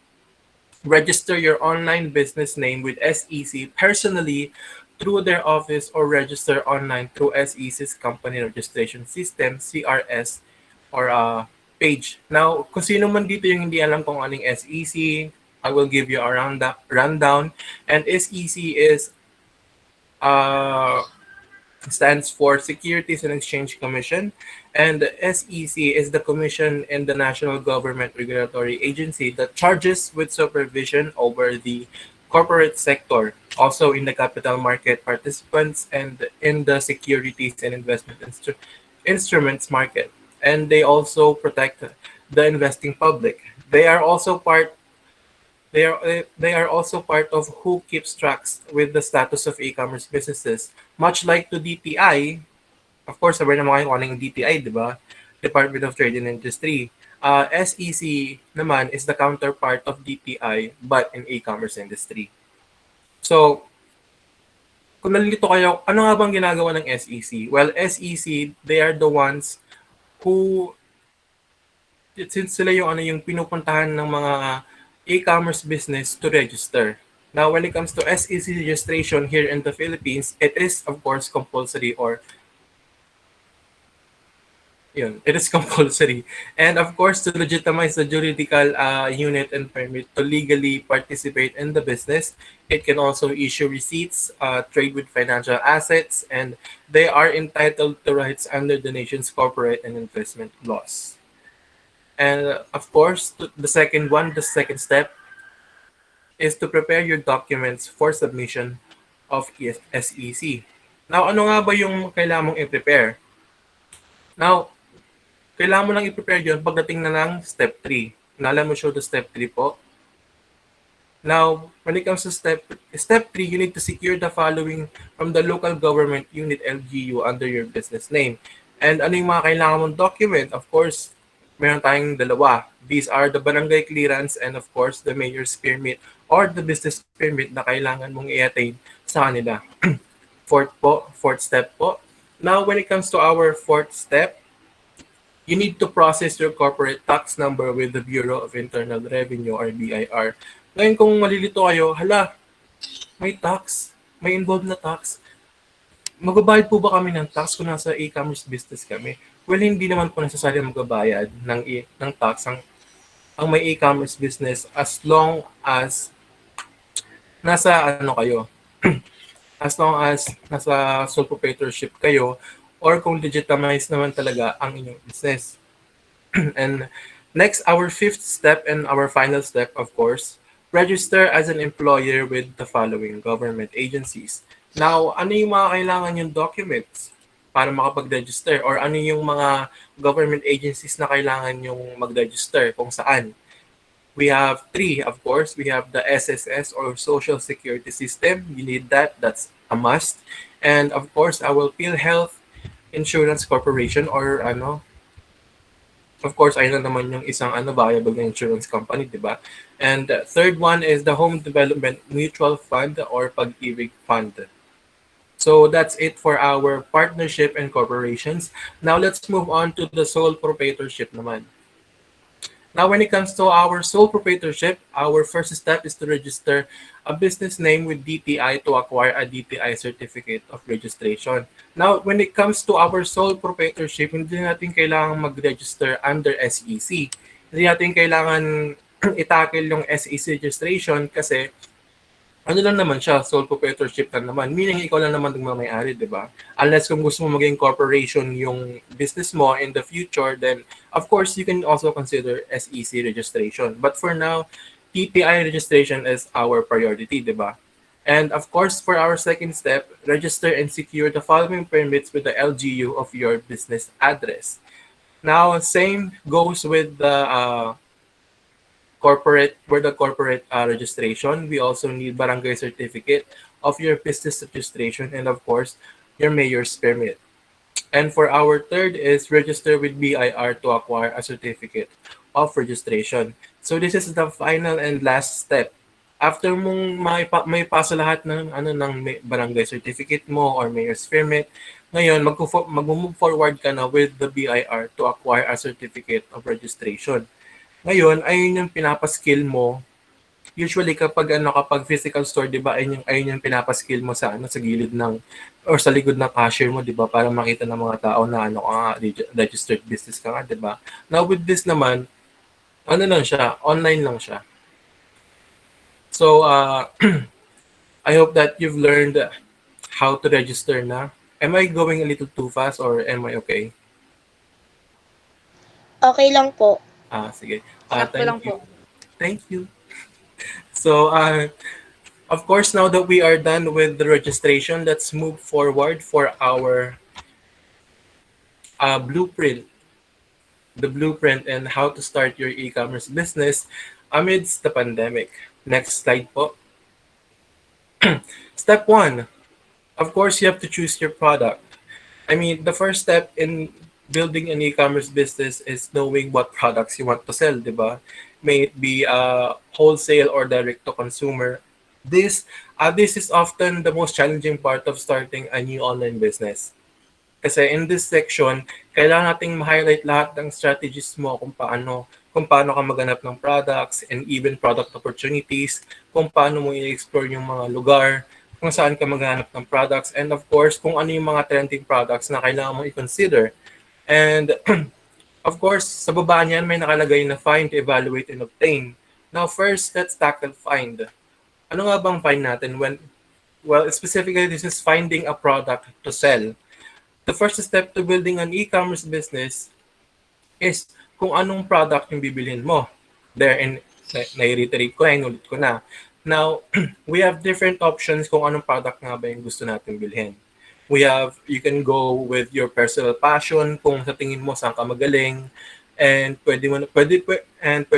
register your online business name with SEC personally through their office or register online through SEC's Company Registration System, CRS, or page. Now, kung sino man dito yung hindi alam kung anong SEC, I will give you a rundown. And SEC is stands for Securities and Exchange Commission, and the SEC is the commission in the national government regulatory agency that charges with supervision over the corporate sector, also in the capital market participants and in the securities and investment instruments market. And they also protect the investing public. They are also part of who keeps tracks with the status of e-commerce businesses. Much like to DTI, of course, sabi naman kayo kung anong DTI, di ba? Department of Trade and Industry. SEC naman is the counterpart of DTI but in e-commerce industry. So, kung nalilito kayo, ano nga bang ginagawa ng SEC? Well, SEC, they are the ones who, since sila yung pinupuntahan ng mga e-commerce business to register. Now, when it comes to SEC registration here in the Philippines, it is, of course, compulsory it is compulsory. And of course, to legitimize the juridical unit and permit to legally participate in the business, it can also issue receipts, trade with financial assets, and they are entitled to rights under the nation's corporate and investment laws. And of course, the second step is to prepare your documents for submission of SEC. Now, ano nga ba yung kailangan mong i-prepare? Now, kailangan mo lang i-prepare yun pagdating na ng step 3. Nala mo show the step 3 po. Now, when it comes to step 3, you need to secure the following from the local government unit LGU under your business name. And ano yung mga kailangan mong document? Of course, meron tayong dalawa. These are the barangay clearance and of course the mayor's permit or the business permit na kailangan mong i-attain sa kanila. Fourth step po. Now, when it comes to our fourth step, you need to process your corporate tax number with the Bureau of Internal Revenue or BIR. Ngayon kung malilito kayo, hala, may tax, may involved na tax. Magbabayad po ba kami ng tax kung nasa e-commerce business kami? Well, hindi naman po necessarily magbabayad ng tax ang may e-commerce business as long as nasa kayo. As long as nasa sole proprietorship kayo or kung legitimize naman talaga ang inyong business. And next, our fifth step and our final step, of course, register as an employer with the following government agencies. Now, ano yung mga kailangan yung documents para makapag-register or ano yung mga government agencies na kailangan yung mag-register kung saan? We have 3, of course. We have the SSS or Social Security System. You need that. That's a must. And of course, our PhilHealth Insurance Corporation or of course, ayun na naman yung isang viable na insurance company, di ba? And third one is the Home Development Mutual Fund or Pag-ibig Fund. So that's it for our partnership and corporations. Now let's move on to the sole proprietorship naman. Now when it comes to our sole proprietorship, our first step is to register a business name with DTI to acquire a DTI certificate of registration. Now when it comes to our sole proprietorship, hindi natin kailangan mag-register under SEC. Hindi natin kailangan itakil yung SEC registration kasi ano lang naman siya, sole proprietorship lang naman. Meaning, ikaw lang naman nagmamayari, di ba? Unless kung gusto mo maging corporation yung business mo in the future, then of course, you can also consider SEC registration. But for now, DTI registration is our priority, di ba? And of course, for our second step, register and secure the following permits with the LGU of your business address. Now, same goes with the corporate registration. We also need barangay certificate of your business registration and of course your mayor's permit. And for our third is register with BIR to acquire a certificate of registration. So this is the final and last step. After mong may pasa lahat ng barangay certificate mo or mayor's permit, ngayon mag-move forward ka na with the BIR to acquire a certificate of registration. Ngayon, ayun yung pinapaskill mo usually kapag physical store, 'di ba, ayun yung pinapaskill mo sa sa gilid ng or sa likod ng cashier mo, 'di ba, para makita ng mga tao na ka nga, registered business ka nga, 'di ba? Now with this naman, lang siya, online lang siya. So I hope that you've learned how to register na. Am I going a little too fast or am I okay? Okay lang po. Sige. Sakto lang po. Thank you. So, of course, now that we are done with the registration, let's move forward for our blueprint. The blueprint and how to start your e-commerce business amidst the pandemic. Next slide po. Step 1. Of course, you have to choose your product. I mean, the first step in building an e-commerce business is knowing what products you want to sell, di ba? May it be wholesale or direct to consumer. This is often the most challenging part of starting a new online business. Kasi in this section, kailangan nating ma-highlight lahat ng strategies mo kung paano ka maghanap ng products and even product opportunities, kung paano mo i-explore yung mga lugar, kung saan ka maghanap ng products, and of course, kung ano yung mga trending products na kailangan mo i-consider. And of course, sa baba niyan may nakalagay na find, evaluate, and obtain. Now first, let's tackle find. Ano nga bang find natin? Well, specifically, this is finding a product to sell. The first step to building an e-commerce business is kung anong product yung bibilhin mo. There, and nai-reiterate ko na, inulit ko na. Now, we have different options kung anong product nga ba yung gusto natin bilhin. You can go with your personal passion, kung sa tingin mo saan ka magaling, and pwede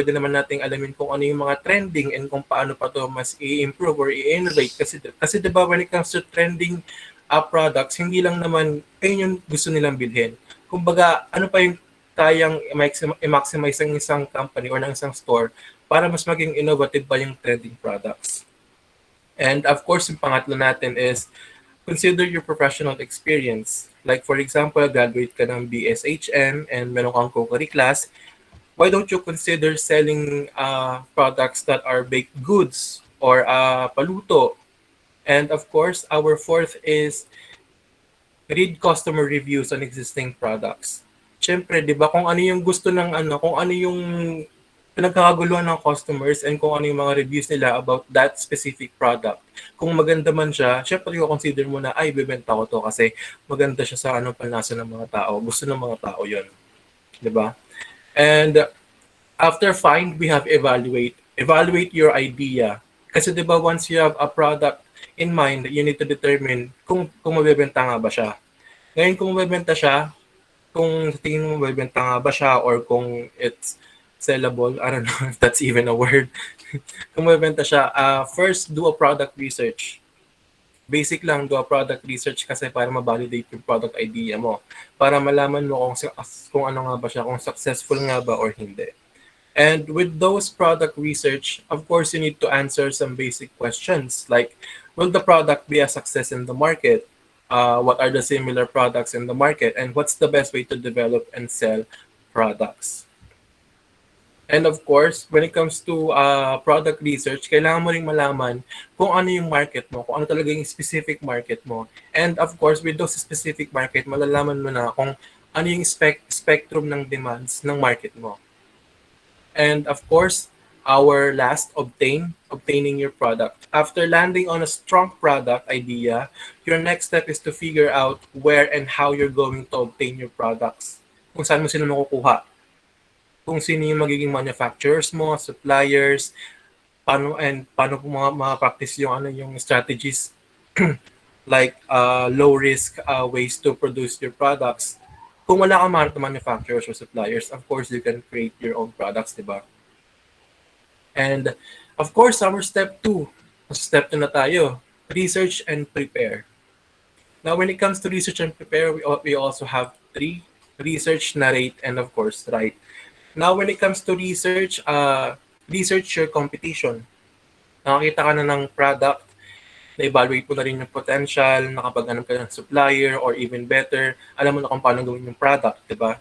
naman nating alamin kung ano yung mga trending and kung paano pa to mas i-improve or i-innovate. Kasi diba when it comes to trending products, hindi lang naman ayun yung gusto nilang bilhin. Kumbaga, ano pa yung kayang i-maximize ng isang company or ng isang store para mas maging innovative pa yung trending products. And of course, yung pangatlo natin is consider your professional experience. Like for example, graduate ka ng BSHM and meron kang cookery class, why don't you consider selling products that are baked goods or paluto? And of course, our fourth is read customer reviews on existing products. Siyempre, 'di ba, kung ano yung gusto ng kung ano yung pinagkakaguluhan ng customers and kung ano yung mga reviews nila about that specific product. Kung maganda man siya, syempre i-consider mo na bebenta ko to kasi maganda siya sa panlasa ng mga tao. Gusto ng mga tao 'yon. 'Di ba? And after find, we have evaluate. Evaluate your idea. Kasi 'di ba, once you have a product in mind, you need to determine kung mabebenta nga ba siya. Ngayon, kung mabebenta siya, kung tingin mo mabebenta nga ba siya or kung it's sellable, I don't know if that's even a word. Kung mabebenta siya, first, do a product research. Basic lang, do a product research kasi para ma-validate yung product idea mo. Para malaman mo kung ano nga ba siya, kung successful nga ba or hindi. And with those product research, of course, you need to answer some basic questions like, will the product be a success in the market? What are the similar products in the market? And what's the best way to develop and sell products? And of course, when it comes to product research, kailangan mo ring malaman kung ano yung market mo, kung ano talaga yung specific market mo. And of course, with those specific market, malalaman mo na kung ano yung spectrum ng demands ng market mo. And of course, our last, obtaining your product. After landing on a strong product idea, your next step is to figure out where and how you're going to obtain your products. Kung saan mo sila makukuha. Kung sino yung magiging manufacturers mo, suppliers, paano po mga practice yung strategies like low risk ways to produce your products. Kung wala kang mga manufacturers or suppliers, of course, you can create your own products, di ba? And, of course, our step 2. Step 2 na tayo. Research and prepare. Now, when it comes to research and prepare, we also have 3. Research, narrate, and of course, write. Now, when it comes to research, research your competition. Nakakita ka na ng product, na-evaluate mo na rin yung potential, nakapaghanap ka ng supplier, or even better, alam mo na kung paano gawin yung product, di ba?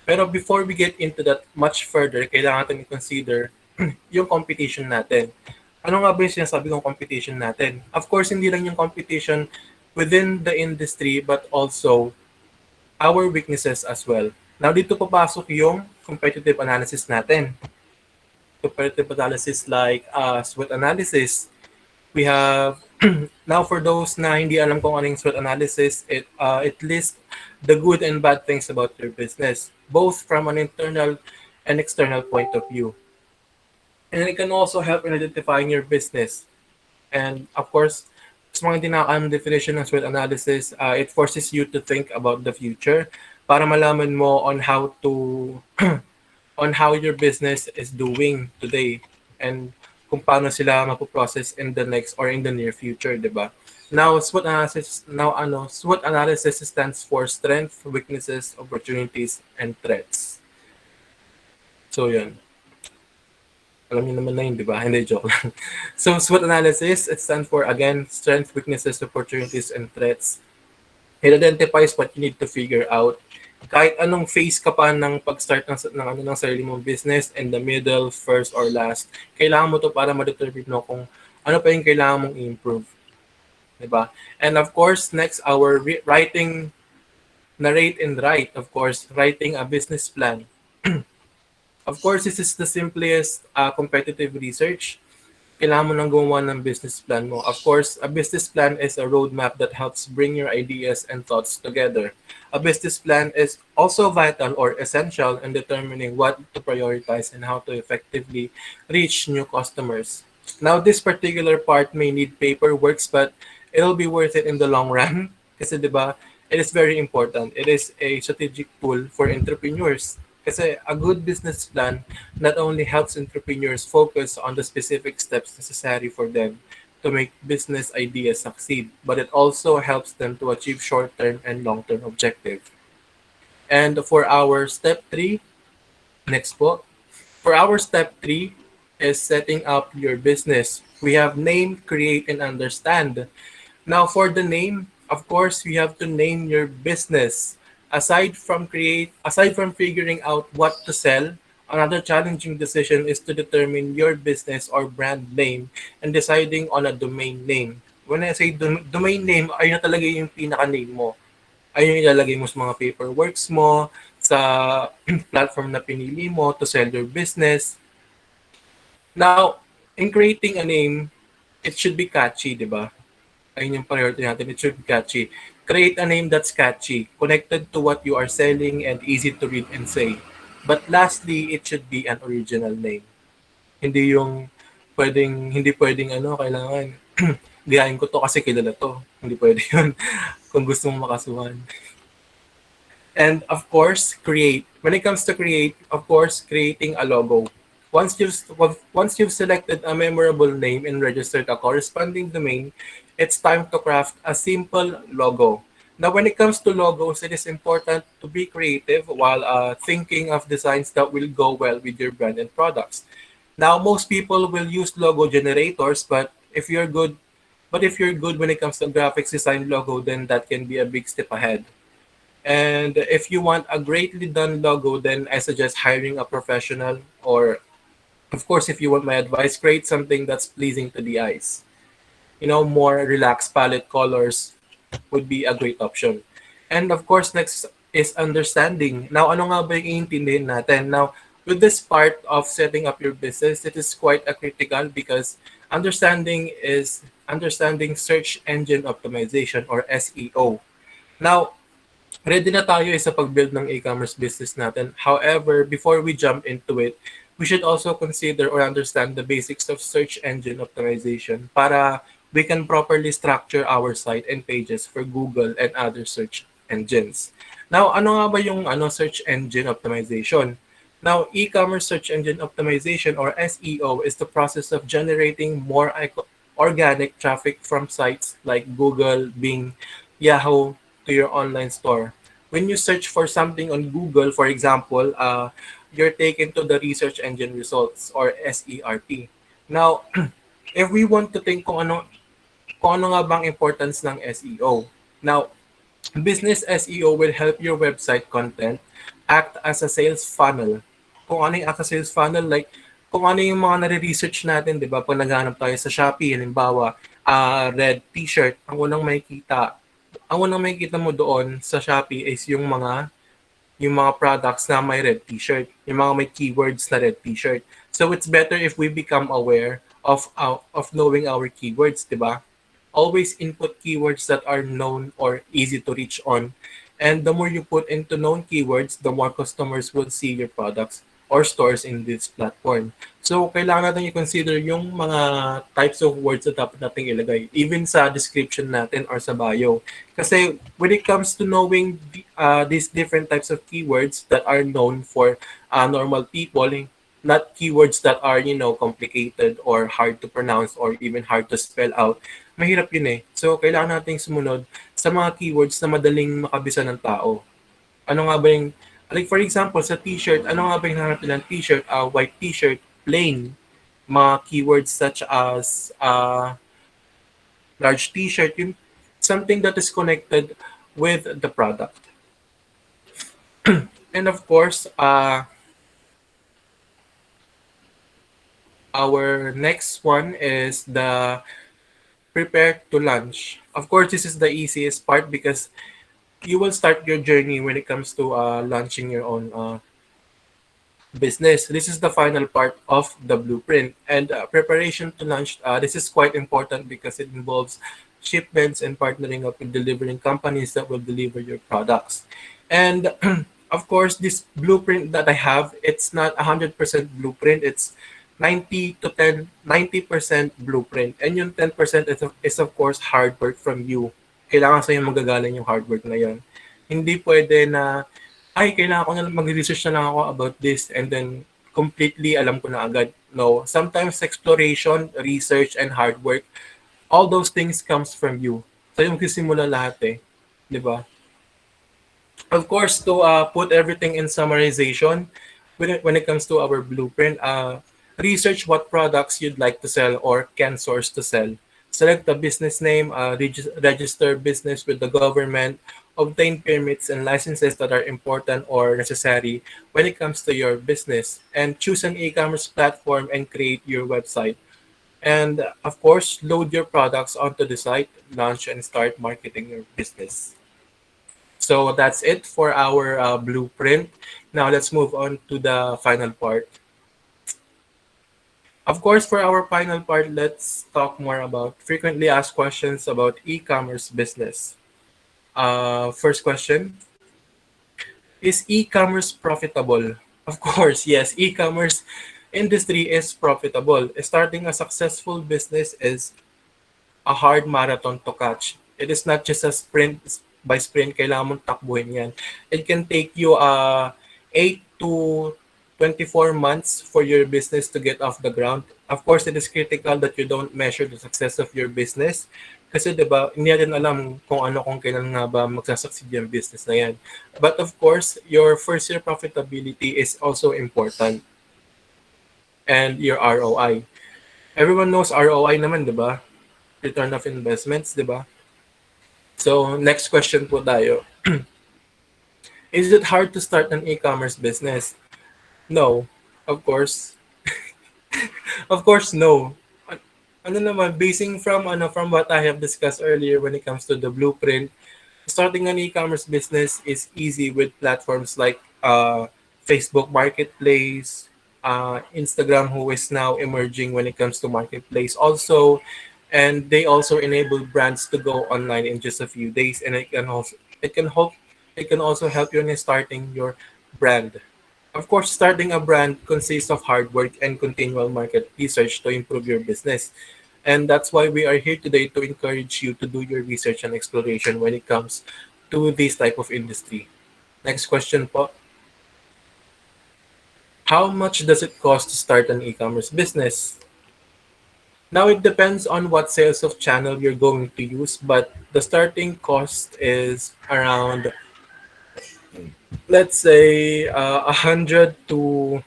Pero before we get into that much further, kailangan natin i-consider yung competition natin. Ano nga ba yung sinasabi kong competition natin? Of course, hindi lang yung competition within the industry but also our weaknesses as well. Now, dito papasok yung competitive analysis natin. Competitive analysis like SWOT analysis. We have, now for those na hindi alam kung anong SWOT analysis, it lists the good and bad things about your business, both from an internal and external point of view. And it can also help in identifying your business. And of course, sa mga tinakang definition ng SWOT analysis, it forces you to think about the future para malaman mo on how to on how your business is doing today and kung paano sila mapoprocess in the next or in the near future, di ba? Now, SWOT analysis stands for strength, weaknesses, opportunities, and threats. So, yun. Alam niyo naman na yun, di ba? Hindi, joke lang. So, SWOT analysis, it stands for, again, strengths, weaknesses, opportunities, and threats. It identifies what you need to figure out. Kahit anong phase ka pa ng pag-start ng sarili mong business, in the middle, first, or last, kailangan mo to para ma-determine mo kung ano pa yung kailangan mong i-improve. Diba? And of course, next, our writing, narrate and write, of course, writing a business plan. Of course, this is the simplest competitive research. Kailangan mo nang gumawa ng business plan mo. Of course, a business plan is a roadmap that helps bring your ideas and thoughts together. A business plan is also vital or essential in determining what to prioritize and how to effectively reach new customers. Now, this particular part may need paperwork, but it'll be worth it in the long run. Kasi diba, it is very important. It is a strategic tool for entrepreneurs. Kasi a good business plan not only helps entrepreneurs focus on the specific steps necessary for them to make business ideas succeed, but it also helps them to achieve short-term and long-term objectives. And for our step 3, next po. For our step 3 is setting up your business. We have name, create, and understand. Now for the name, of course, you have to name your business. Aside from figuring out what to sell, another challenging decision is to determine your business or brand name and deciding on a domain name. When I say domain name, ayun na talaga yung pinaka-name mo. Ayun yung ilalagay mo sa mga paperworks mo, sa platform na pinili mo to sell your business. Now, in creating a name, it should be catchy, di ba? Ayun yung priority natin, it should be catchy. Create a name that's catchy, connected to what you are selling, and easy to read and say. But lastly, it should be an original name. Hindi pwedeng kailangan gayahin ko to kasi kilala to. Hindi pwede yun kung gusto mong makasuhan. And of course, create. When it comes to create, of course, creating a logo. Once you've selected a memorable name and registered a corresponding domain, it's time to craft a simple logo. Now, when it comes to logos, it is important to be creative while thinking of designs that will go well with your brand and products. Now, most people will use logo generators, but if you're good when it comes to graphics design logo, then that can be a big step ahead. And if you want a greatly done logo, then I suggest hiring a professional, or of course, if you want my advice, create something that's pleasing to the eyes. More relaxed palette colors would be a great option. And of course, next is understanding. Now, ano nga ba yung iintindihin natin? Now, with this part of setting up your business, it is quite a critical because understanding search engine optimization or SEO. Now, ready na tayo sa pag-build ng e-commerce business natin. However, before we jump into it, we should also consider or understand the basics of search engine optimization para we can properly structure our site and pages for Google and other search engines. Now, ano nga ba yung search engine optimization? Now, e-commerce search engine optimization or SEO is the process of generating more organic traffic from sites like Google, Bing, Yahoo to your online store. When you search for something on Google, for example, you're taken to the research engine results or SERP. Now, if we want to think kung ano nga bang importance ng SEO. Now, business SEO will help your website content act as a sales funnel. Kung ano yung act as a sales funnel, like kung ano yung mga nare-research natin, di ba? Pag naghanap tayo sa Shopee, halimbawa, red t-shirt, ang unang makikita mo doon sa Shopee is yung mga products na may red t-shirt, yung mga may keywords na red t-shirt. So it's better if we become aware of knowing our keywords, di ba? Always input keywords that are known or easy to reach on. And the more you put into known keywords, the more customers will see your products or stores in this platform. So, kailangan natin i-consider yung mga types of words na dapat natin ilagay, even sa description natin or sa bio. Kasi when it comes to knowing these different types of keywords that are known for normal people, not keywords that are, complicated or hard to pronounce or even hard to spell out, mahirap yun eh. So, kailangan nating sumunod sa mga keywords na madaling makabisa ng tao. Ano nga ba yung, like for example, sa t-shirt, ano nga ba yung hanap ng t-shirt? White t-shirt, plain. Mga keywords such as large t-shirt, yung something that is connected with the product. And of course, our next one is the prepare to launch. Of course, this is the easiest part because you will start your journey when it comes to launching your own business. This is the final part of the blueprint. And preparation to launch, this is quite important because it involves shipments and partnering up with delivering companies that will deliver your products. And of course, this blueprint that I have, it's not 100% blueprint. It's 90% blueprint. And yung 10% is of course hard work from you. Kailangan sa'yo magagaling yung hard work na yan. Hindi pwede na, kailangan ko na mag-research na lang ako about this and then completely alam ko na agad. No. Sometimes exploration, research, and hard work, all those things comes from you. Sa'yo magsisimula lahat eh. Di ba? Of course, to put everything in summarization, when it comes to our blueprint, research what products you'd like to sell or can source to sell. Select the business name, register business with the government, obtain permits and licenses that are important or necessary when it comes to your business, and choose an e-commerce platform and create your website. And of course, load your products onto the site, launch and start marketing your business. So that's it for our blueprint. Now let's move on to the final part. Of course, for our final part, let's talk more about frequently asked questions about e-commerce business. First question, is e-commerce profitable? Of course, yes, e-commerce industry is profitable. Starting a successful business is a hard marathon to catch. It is not just a sprint by sprint, kailangan mong takbuhin yan. It can take you 8 to 24 months for your business to get off the ground. Of course, it is critical that you don't measure the success of your business. Kasi diba, hindi natin alam kung kailan nga ba magsasucceed yung business na yan. But of course, your first year profitability is also important. And your ROI. Everyone knows ROI naman, diba? Return of investments, diba? So, next question po tayo. Is it hard to start an e-commerce business? No, of course. Of course, no. Ano naman, basing from what I have discussed earlier when it comes to the blueprint, starting an e-commerce business is easy with platforms like Facebook Marketplace, Instagram, who is now emerging when it comes to marketplace also, and they also enable brands to go online in just a few days, and it can also help you in starting your brand. Of course, starting a brand consists of hard work and continual market research to improve your business. And that's why we are here today, to encourage you to do your research and exploration when it comes to this type of industry. Next question po. How much does it cost to start an e-commerce business? Now, it depends on what sales of channel you're going to use, but the starting cost is around, let's say, 100 to,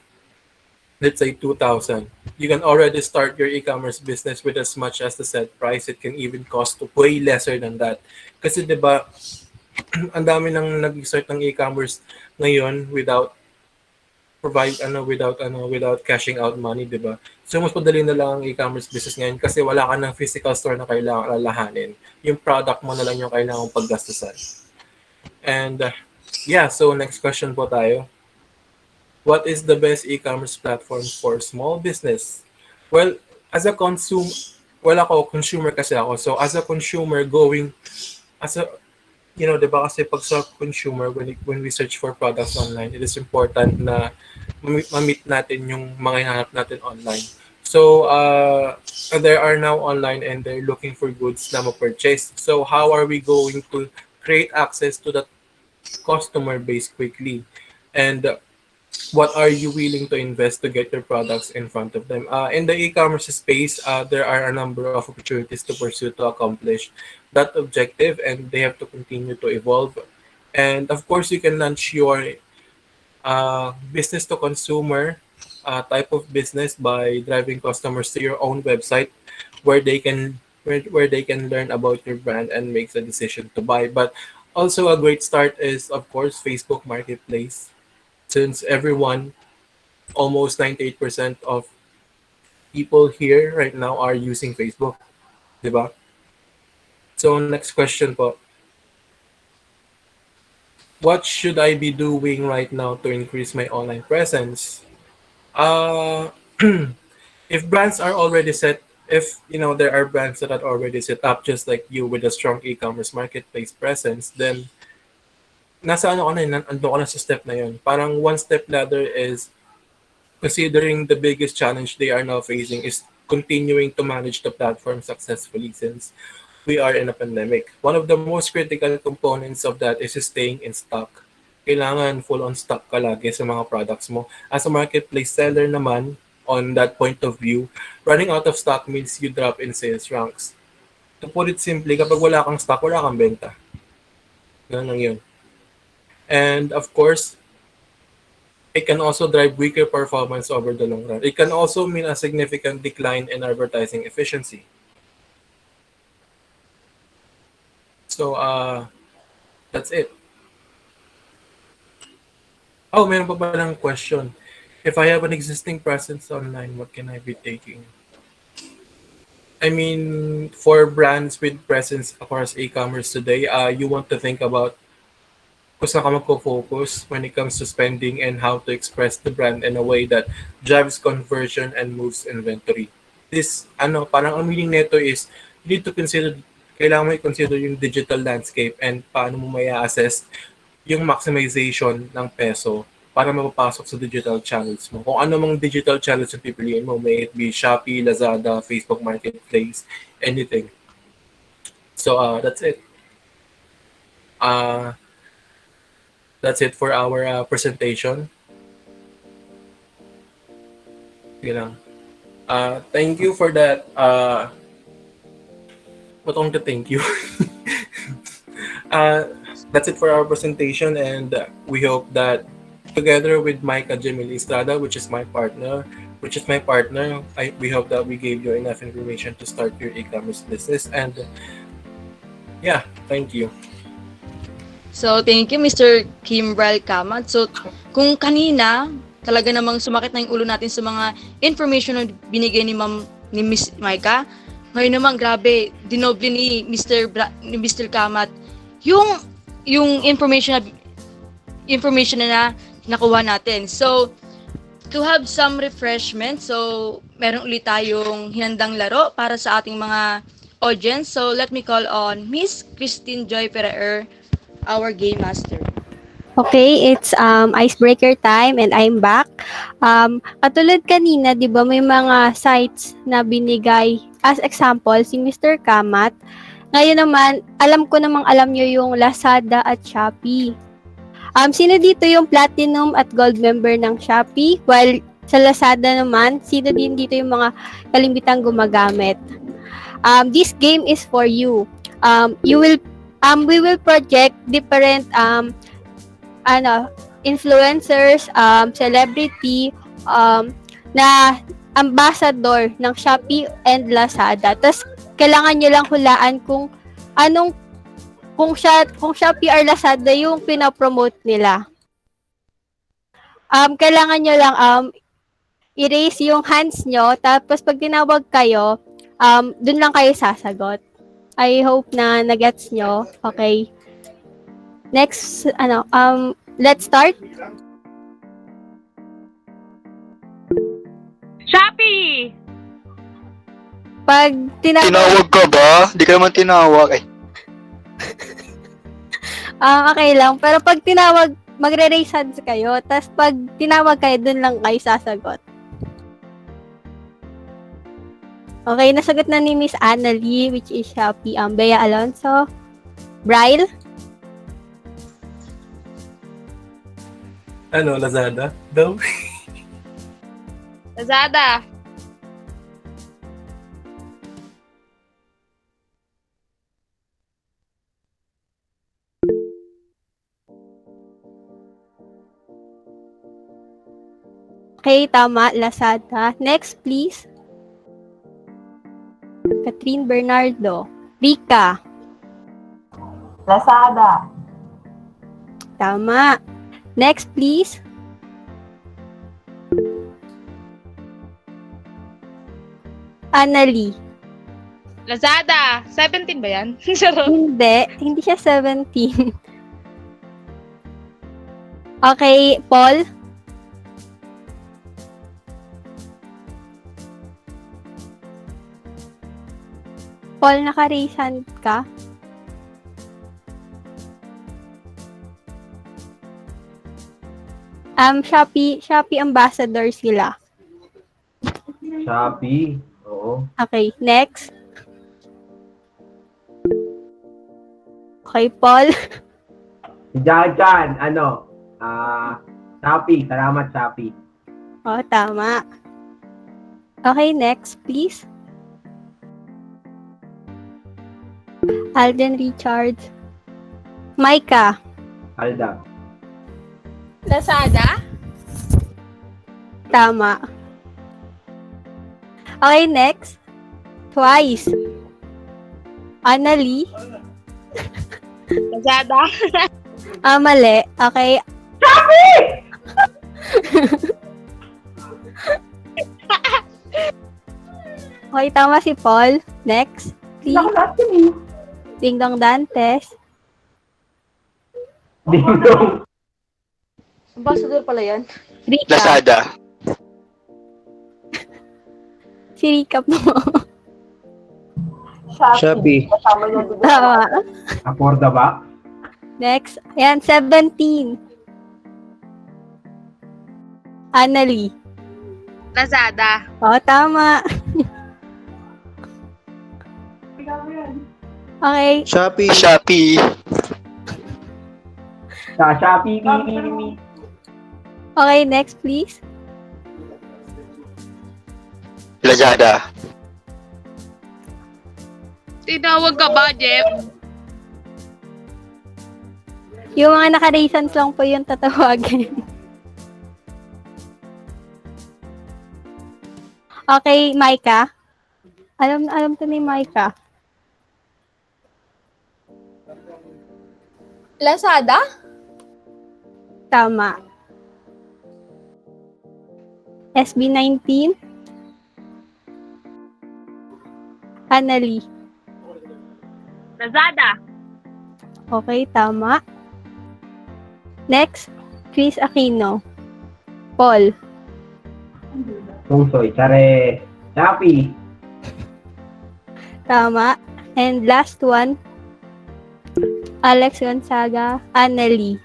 let's say, 2,000. You can already start your e-commerce business with as much as the set price. It can even cost way lesser than that. Kasi diba, ang dami nang nag-start ng e-commerce ngayon without provide without cashing out money, 'di ba? So mas madali na lang ang e-commerce business ngayon kasi wala ka ng physical store na kailangan lalahanin. Yung product mo na lang yung kailangang paggastusan. And yeah, so next question po tayo. What is the best e-commerce platform for small business? Well, as a consumer kasi ako. So as a consumer di ba kasi pag sa consumer, when we search for products online, it is important na ma-meet natin yung mga hinahanap natin online. So, there are now online and they're looking for goods na ma-purchase. So, how are we going to create access to that customer base quickly? And what are you willing to invest to get your products in front of them? In the e-commerce space, there are a number of opportunities to pursue to accomplish that objective, and they have to continue to evolve. And of course, you can launch your business to consumer type of business by driving customers to your own website where they can learn about your brand and make the decision to buy. But also a great start is, of course, Facebook Marketplace, since almost 98% of people here right now are using Facebook, di ba? So next question po. What should I be doing right now to increase my online presence? If brands are already set, if there are brands that are already set up just like you with a strong e-commerce marketplace presence, then ando ka na sa step na yun. Parang one step ladder is considering the biggest challenge they are now facing is continuing to manage the platform successfully since we are in a pandemic. One of the most critical components of that is staying in stock. Kailangan full on stock ka lagi sa mga products mo. As a marketplace seller naman, on that point of view, running out of stock means you drop in sales ranks. To put it simply, kapag wala kang stock, wala kang benta. Ganun lang yun. And of course, it can also drive weaker performance over the long run. It can also mean a significant decline in advertising efficiency. So, that's it. Oh, meron pa palang question. If I have an existing presence online, what can I be taking? I mean, for brands with presence across e-commerce today, you want to think about kung saan ka magpo-focus when it comes to spending and how to express the brand in a way that drives conversion and moves inventory. Parang ang meaning nito is, you need to kailangan mo i-consider yung digital landscape and paano mo may assess yung maximization ng peso para mapapasok sa digital channels mo. Kung ano mang digital channels yung pipiliin mo, may it be Shopee, Lazada, Facebook Marketplace, anything. So, that's it. That's it for our presentation. Sige lang. Thank you for that. Matong to thank you. That's it for our presentation, and we hope that together with Micah Jamil Estrada, which is my partner, we hope that we gave you enough information to start your e-commerce business. And yeah, thank you. So, thank you, Mr. Kimbrel Kamat. So, kung kanina, talaga namang sumakit na yung ulo natin sa mga information na binigay ni Miss Micah, ngayon naman, grabe, dinoble ni Mr. Kamat yung information na nakuha natin. So, to have some refreshment, so meron ulit tayong hinandang laro para sa ating mga audience. So, let me call on Miss Christine Joy Ferrer, our game master. Okay, it's icebreaker time and I'm back. Katulad kanina, 'di ba, may mga sites na binigay as example si Mr. Kamat. Ngayon naman, alam nyo yung Lazada at Shopee. Sino dito yung platinum at gold member ng Shopee? While sa Lazada naman, sino din dito yung mga kalimitang gumagamit? This game is for you. We will project different influencers, celebrity, na ambassador ng Shopee and Lazada. Tapos, kailangan nyo lang hulaan kung Shopee or Lazada yung pinapromote nila. Kailangan nyo lang i-raise yung hands nyo, tapos pag tinawag kayo, dun lang kayo sasagot. I hope na nagets nyo. Okay. Next, let's start. Shopee! Pag Tinawag ka ba? Di ka naman tinawag eh. okay lang. Pero pag tinawag, magre-raise hands kayo. Tapos pag tinawag kayo, dun lang kayo sasagot. Okay, nasagot na ni Miss Annalie, which is Shopee. Bea Alonso. Bryle. Lazada daw. Lazada! Okay, tama. Lazada. Next, please. Catherine Bernardo. Rika. Lazada. Tama. Next, please. Annalie. Lazada! 17 ba yan? Charot. Hindi siya 17. Okay, Paul. Paul, naka-raise hand ka? Shopee ambassador sila. Shopee. Oo. Okay, next. Okay, Paul. Si Jan, Shopee. Salamat, Shopee. Oh, tama. Okay, next, please. Alden Richards. Micah. Alda. Lazada? Tama. Okay, next. Twice. Annalie. Lazada? Mali. Okay. Okay, tama si Paul. Next. Please. Ding Dong Dantes. Ding-dong. Ambassador pala yan. Rika. Lazada. Si Rika po. Shopee. Tama. Aporda ba? Next. Ayan, 17. Annalie. Lazada. Oh, tama. Okay. Shopee. Shopee. Sa Shopee. Mi. Okay, next please. Lazada. Tinawag ka ba, Jeff? Yung mga naka-raisons lang po yung tatawagin. Okay, Micah. Alam to ni Micah. Lazada? Tama. SB19. Annalie. Lazada. Okay, tama. Next, Chris Aquino. Paul. Tungsoy. Tsare. Shopee. Tama. And last one, Alex Gonzaga. Annalie.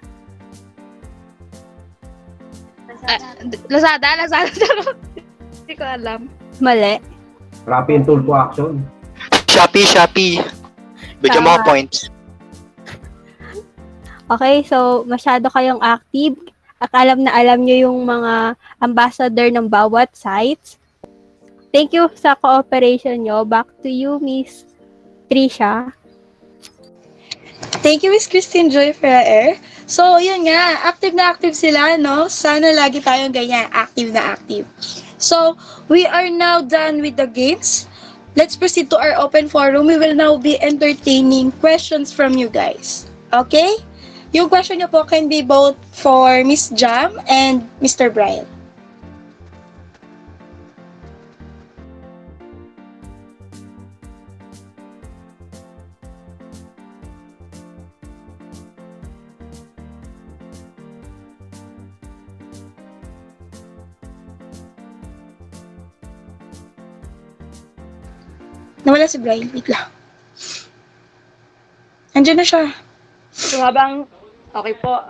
Lazada. Hindi ko alam. Mali. Rappi and Tool to Action. Shopee. Bigyan mo Tama. ako points. Okay, so masyado kayong active. Alam nyo yung mga ambassador ng bawat sites. Thank you sa cooperation nyo. Back to you, Miss Trisha. Thank you, Miss Christine Joy Ferrer. So, yun nga, active na active sila, no? Sana lagi tayong ganyan, active na active. So, we are now done with the games. Let's proceed to our open forum. We will now be entertaining questions from you guys. Okay? Yung question niyo po can be both for Miss Jam and Mr. Brian. Nawala si Brian. Wait lang. Andiyan na siya. So okay po,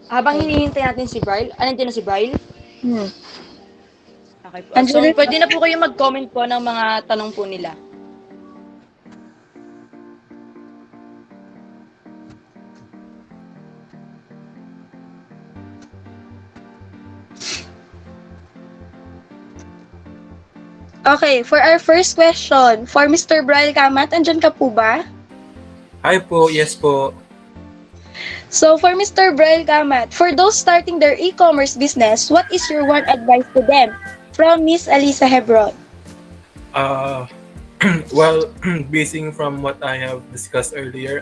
habang hinihintay natin si Bryle, nandiyan na si Bryle? Okay po. So, Andiyan na- pwede na po kayo mag-comment po ng mga tanong po nila. Okay, for our first question, for Mr. Brian Kamat, andyan ka po ba? Hi po, yes po. So, for Mr. Brian Kamat, for those starting their e-commerce business, what is your one advice to them? From Miss Alisa Hebron. Well, basing from what I have discussed earlier,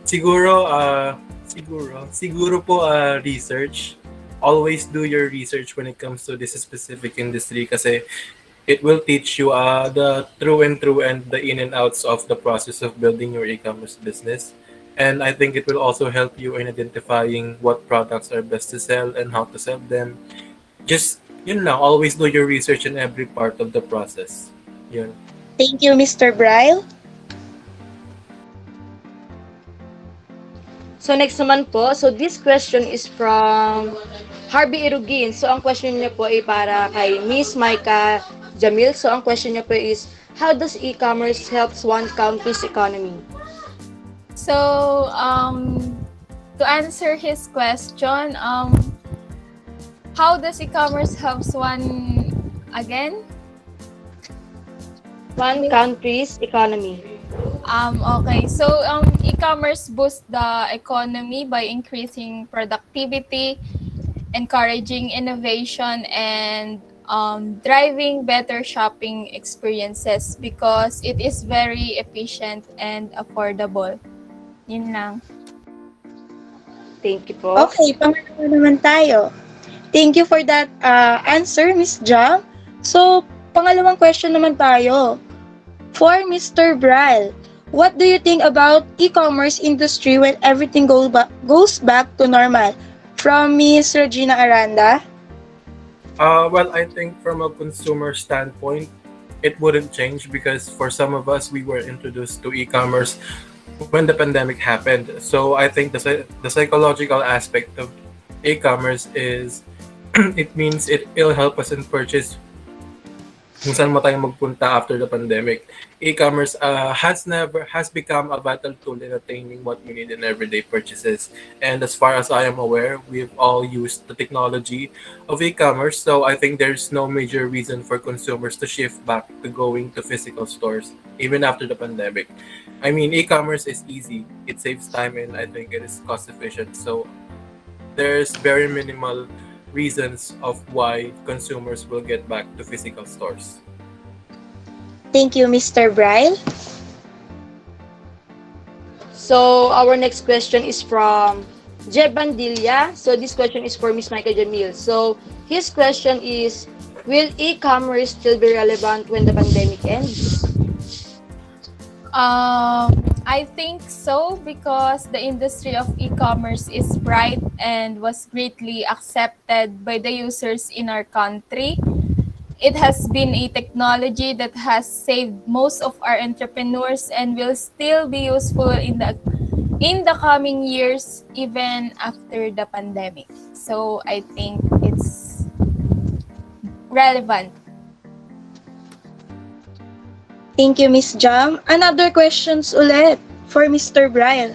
siguro po research. Always do your research when it comes to this specific industry kasi it will teach you the through and the in and outs of the process of building your e-commerce business. And I think it will also help you in identifying what products are best to sell and how to sell them. Just, yun lang, always do your research in every part of the process. Yun. Thank you, Mr. Brian. So next naman po, so this question is from Harvey Irugin. So ang question niya po ay para kay Miss Maika Jamil. So ang question niya po is, how does e-commerce helps one country's economy? So, to answer his question, how does e-commerce helps one again? One country's economy. Okay. So, e-commerce boosts the economy by increasing productivity, encouraging innovation, and driving better shopping experiences because it is very efficient and affordable. Yun lang. Thank you po. Okay, pangalawa naman tayo. Thank you for that answer, Miss Jam. So, pangalawang question naman tayo. For Mr. Brian, what do you think about e-commerce industry when everything goes back to normal? From Miss Regina Aranda. Well, I think from a consumer standpoint, it wouldn't change because for some of us, we were introduced to e-commerce when the pandemic happened. So I think the psychological aspect of e-commerce is it means it'll help us in purchase kung saan mo tayo magpunta after the pandemic. E-commerce has become a vital tool in attaining what we need in everyday purchases. And as far as I am aware, we've all used the technology of e-commerce. So I think there's no major reason for consumers to shift back to going to physical stores, even after the pandemic. I mean, e-commerce is easy. It saves time and I think it is cost efficient. So there's very minimal reasons of why consumers will get back to physical stores. Thank you, Mr. Brian. So our next question is from Jeb Bandilla. So this question is for Miss Maika Jamil. So his question is, will e-commerce still be relevant when the pandemic ends? I think so because the industry of e-commerce is bright and was greatly accepted by the users in our country. It has been a technology that has saved most of our entrepreneurs and will still be useful in the coming years, even after the pandemic. So I think it's relevant. Thank you, Miss Jam. Another questions ulit for Mr. Brian.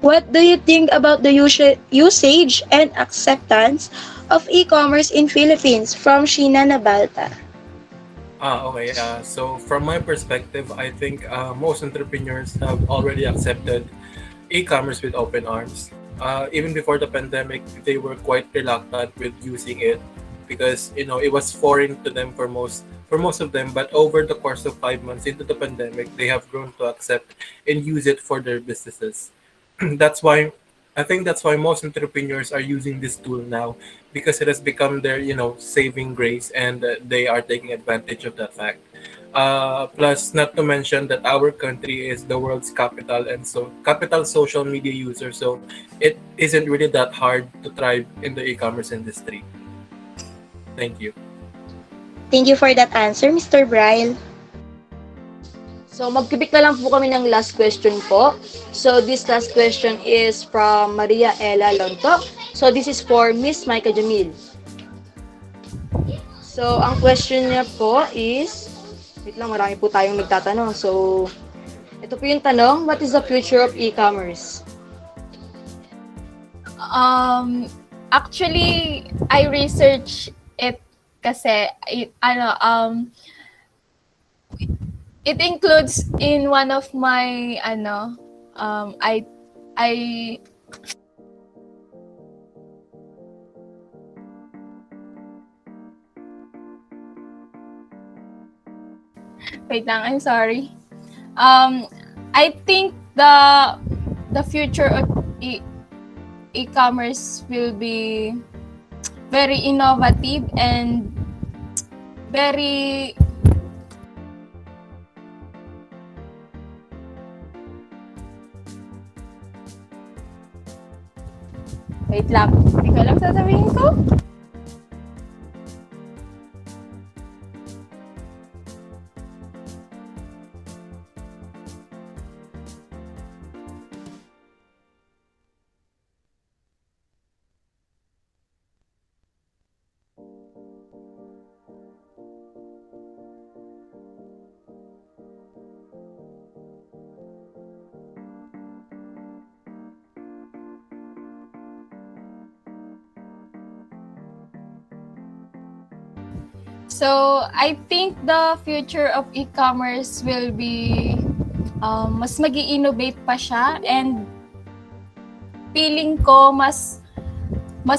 What do you think about the usage and acceptance of e-commerce in Philippines? From Sheena Nabalta. Okay. So from my perspective, I think most entrepreneurs have already accepted e-commerce with open arms. Even before the pandemic, they were quite reluctant with using it because it was foreign to them for most of them. But over the course of 5 months into the pandemic, they have grown to accept and use it for their businesses. That's why I think that's why most entrepreneurs are using this tool now, because it has become their, saving grace, and they are taking advantage of that fact. Plus, not to mention that our country is the world's capital, and so capital social media user. So it isn't really that hard to thrive in the e-commerce industry. Thank you. Thank you for that answer, Mr. Bryle. So magpipik na lang po kami ng last question po. So this last question is from Maria Ella Lonto. So this is for Miss Maika Jamil. So ang question niya po is, wait lang, marami po tayong nagtatanong. So ito po yung tanong, what is the future of e-commerce? Actually, I research it kasi it includes in one of my I wait lang, I'm sorry. I think the future of e-commerce will be very innovative and very wait lang, hindi ko alam sasabihin ko. So, I think the future of e-commerce will be mas magi-innovate pa siya, and feeling ko mas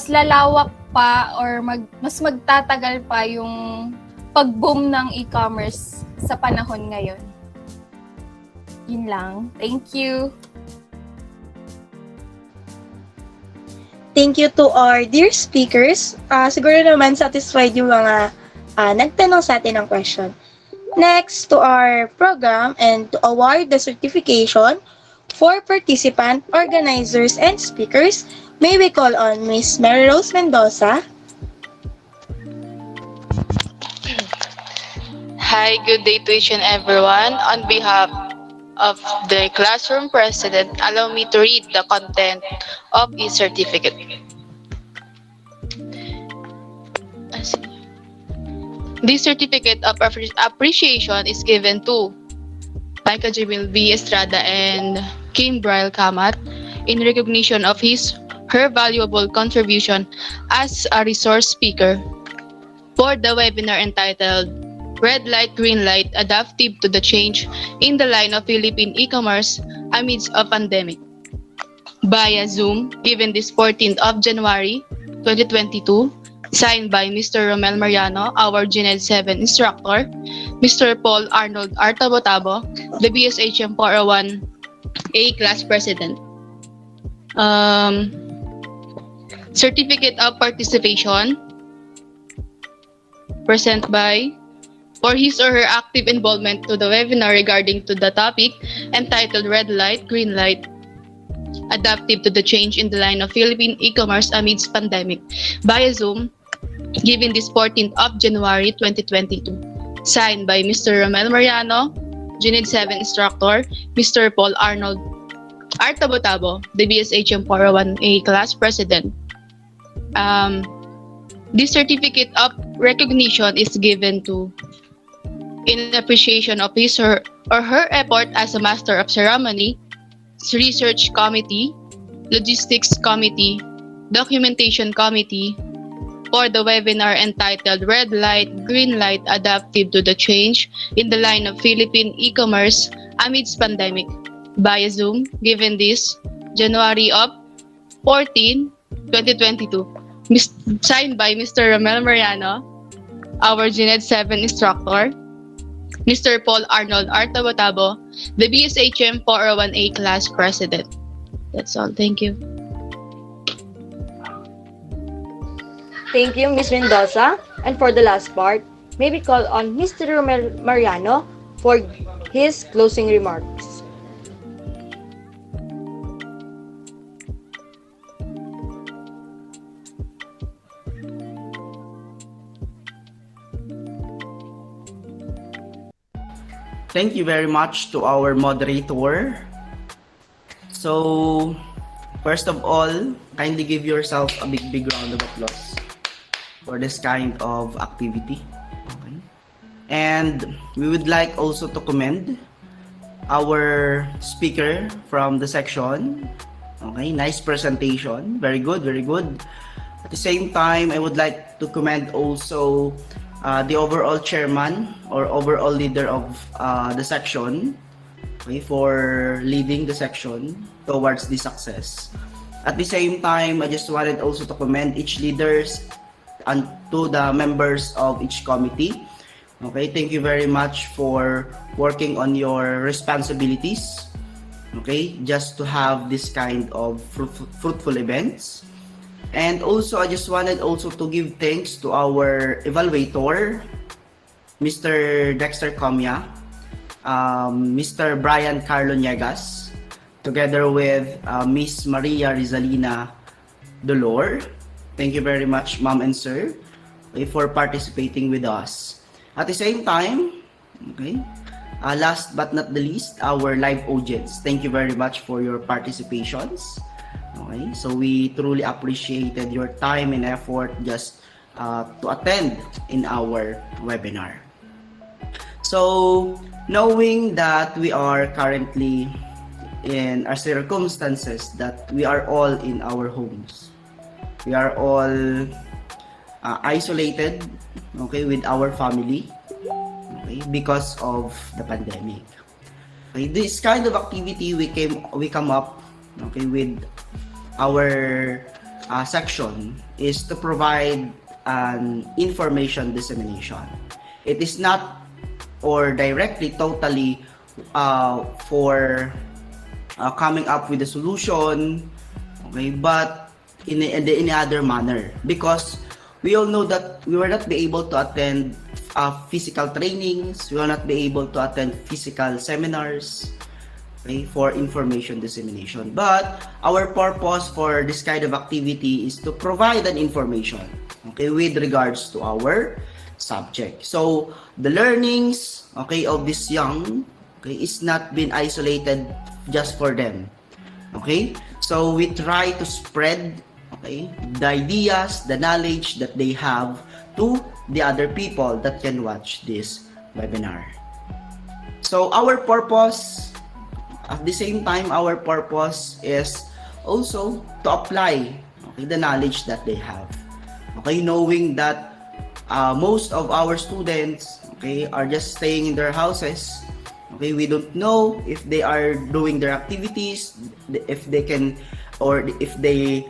lalawak pa or mas magtatagal pa yung pag-boom ng e-commerce sa panahon ngayon. Yun lang. Thank you. Thank you to our dear speakers. Siguro naman satisfied yung mga nagtanong sa atin ng question. Next to our program and to award the certification for participant, organizers, and speakers, may we call on Miss Mary Rose Mendoza. Hi, good day to each and everyone. On behalf of the classroom president, allow me to read the content of the certificate. This certificate of appreciation is given to Maika Jamil V. Estrada and Kim Bryle Kamat in recognition of her valuable contribution as a resource speaker for the webinar entitled Red Light, Green Light, Adaptive to the Change in the Line of Philippine E-Commerce Amidst a Pandemic, via Zoom, given this 14th of January 2022, signed by Mr. Romel Mariano, our GNED 7 instructor, Mr. Paul Arnold Artabotabo, the BSHM 401A class president. Certificate of participation, present by, for his or her active involvement to the webinar regarding to the topic entitled Red Light, Green Light, Adaptive to the Change in the Line of Philippine E-Commerce Amidst Pandemic, via Zoom, given this 14th of January 2022. Signed by Mr. Romel Mariano, GNED 7 instructor, Mr. Paul Arnold Artabotabo, the BSHM 401A class president. This certificate of recognition is given to in appreciation of his or her effort as a master of ceremony, research committee, logistics committee, documentation committee, for the webinar entitled Red Light, Green Light, Adaptive to the Change in the Line of Philippine E-Commerce Amidst Pandemic, via Zoom, given this January of 14, 2022. Signed by Mr. Romel Mariano, our GNED 7 instructor, Mr. Paul Arnold Artabotabo, the BSHM 401A class president. That's all. Thank you. Thank you, Ms. Mendoza. And for the last part, may we call on Mr. Romel Mariano for his closing remarks. Thank you very much to our moderator. So, first of all, kindly give yourself a big round of applause for this kind of activity. Okay. And we would like also to commend our speaker from the section. Okay, nice presentation. Very good, very good. At the same time, I would like to commend also the overall chairman or overall leader of the section, okay, for leading the section towards the success. At the same time, I just wanted also to commend each leaders and to the members of each committee. Okay, thank you very much for working on your responsibilities. Okay, just to have this kind of fruitful events. And also, I just wanted also to give thanks to our evaluator, Mr. Dexter Comia, Mr. Brian Carlo Niegas, together with Miss Maria Rizalina Dolor. Thank you very much, ma'am and sir, okay, for participating with us. At the same time, okay, last but not the least, our live audience. Thank you very much for your participations. Okay, so we truly appreciated your time and effort just to attend in our webinar. So, knowing that we are currently in our circumstances that we are all in our homes, we are all isolated, okay, with our family, okay, because of the pandemic. Okay, this kind of activity we come up, okay, with our section is to provide an information dissemination. It is not or directly totally for coming up with a solution, okay, but in any other manner, because we all know that we will not be able to attend physical trainings, we will not be able to attend physical seminars, okay, for information dissemination. But our purpose for this kind of activity is to provide an information, okay, with regards to our subject. So the learnings, okay, of this young, okay, is not been isolated just for them. Okay, so we try to spread, okay, the ideas, the knowledge that they have to the other people that can watch this webinar. So our purpose, at the same time, our purpose is also to apply, okay, the knowledge that they have. Okay, knowing that most of our students, okay, are just staying in their houses. Okay, we don't know if they are doing their activities, if they can, or if they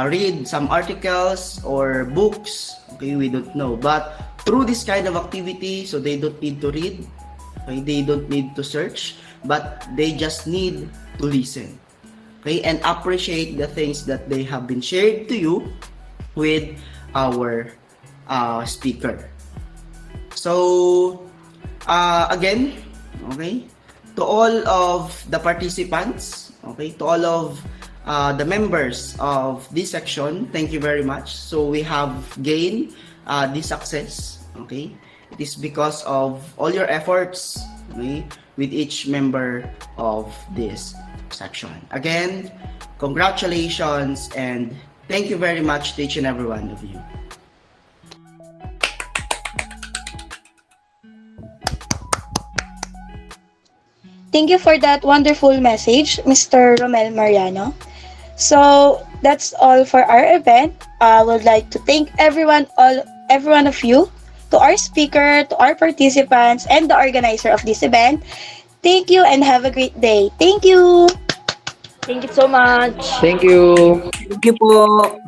read some articles or books. Okay, we don't know. But through this kind of activity, so they don't need to read, okay, they don't need to search, but they just need to listen, okay, and appreciate the things that they have been shared to you with our speaker. So again, okay, to all of the participants, okay, to all of the members of this section, thank you very much. So we have gained this success, okay. It is because of all your efforts, okay, with each member of this section. Again, congratulations and thank you very much to each and every one of you. Thank you for that wonderful message, Mr. Romel Mariano. So that's all for our event. I would like to thank every one of you, to our speaker, to our participants, and the organizer of this event. Thank you and have a great day. Thank you. Thank you so much. Thank you. Thank you po.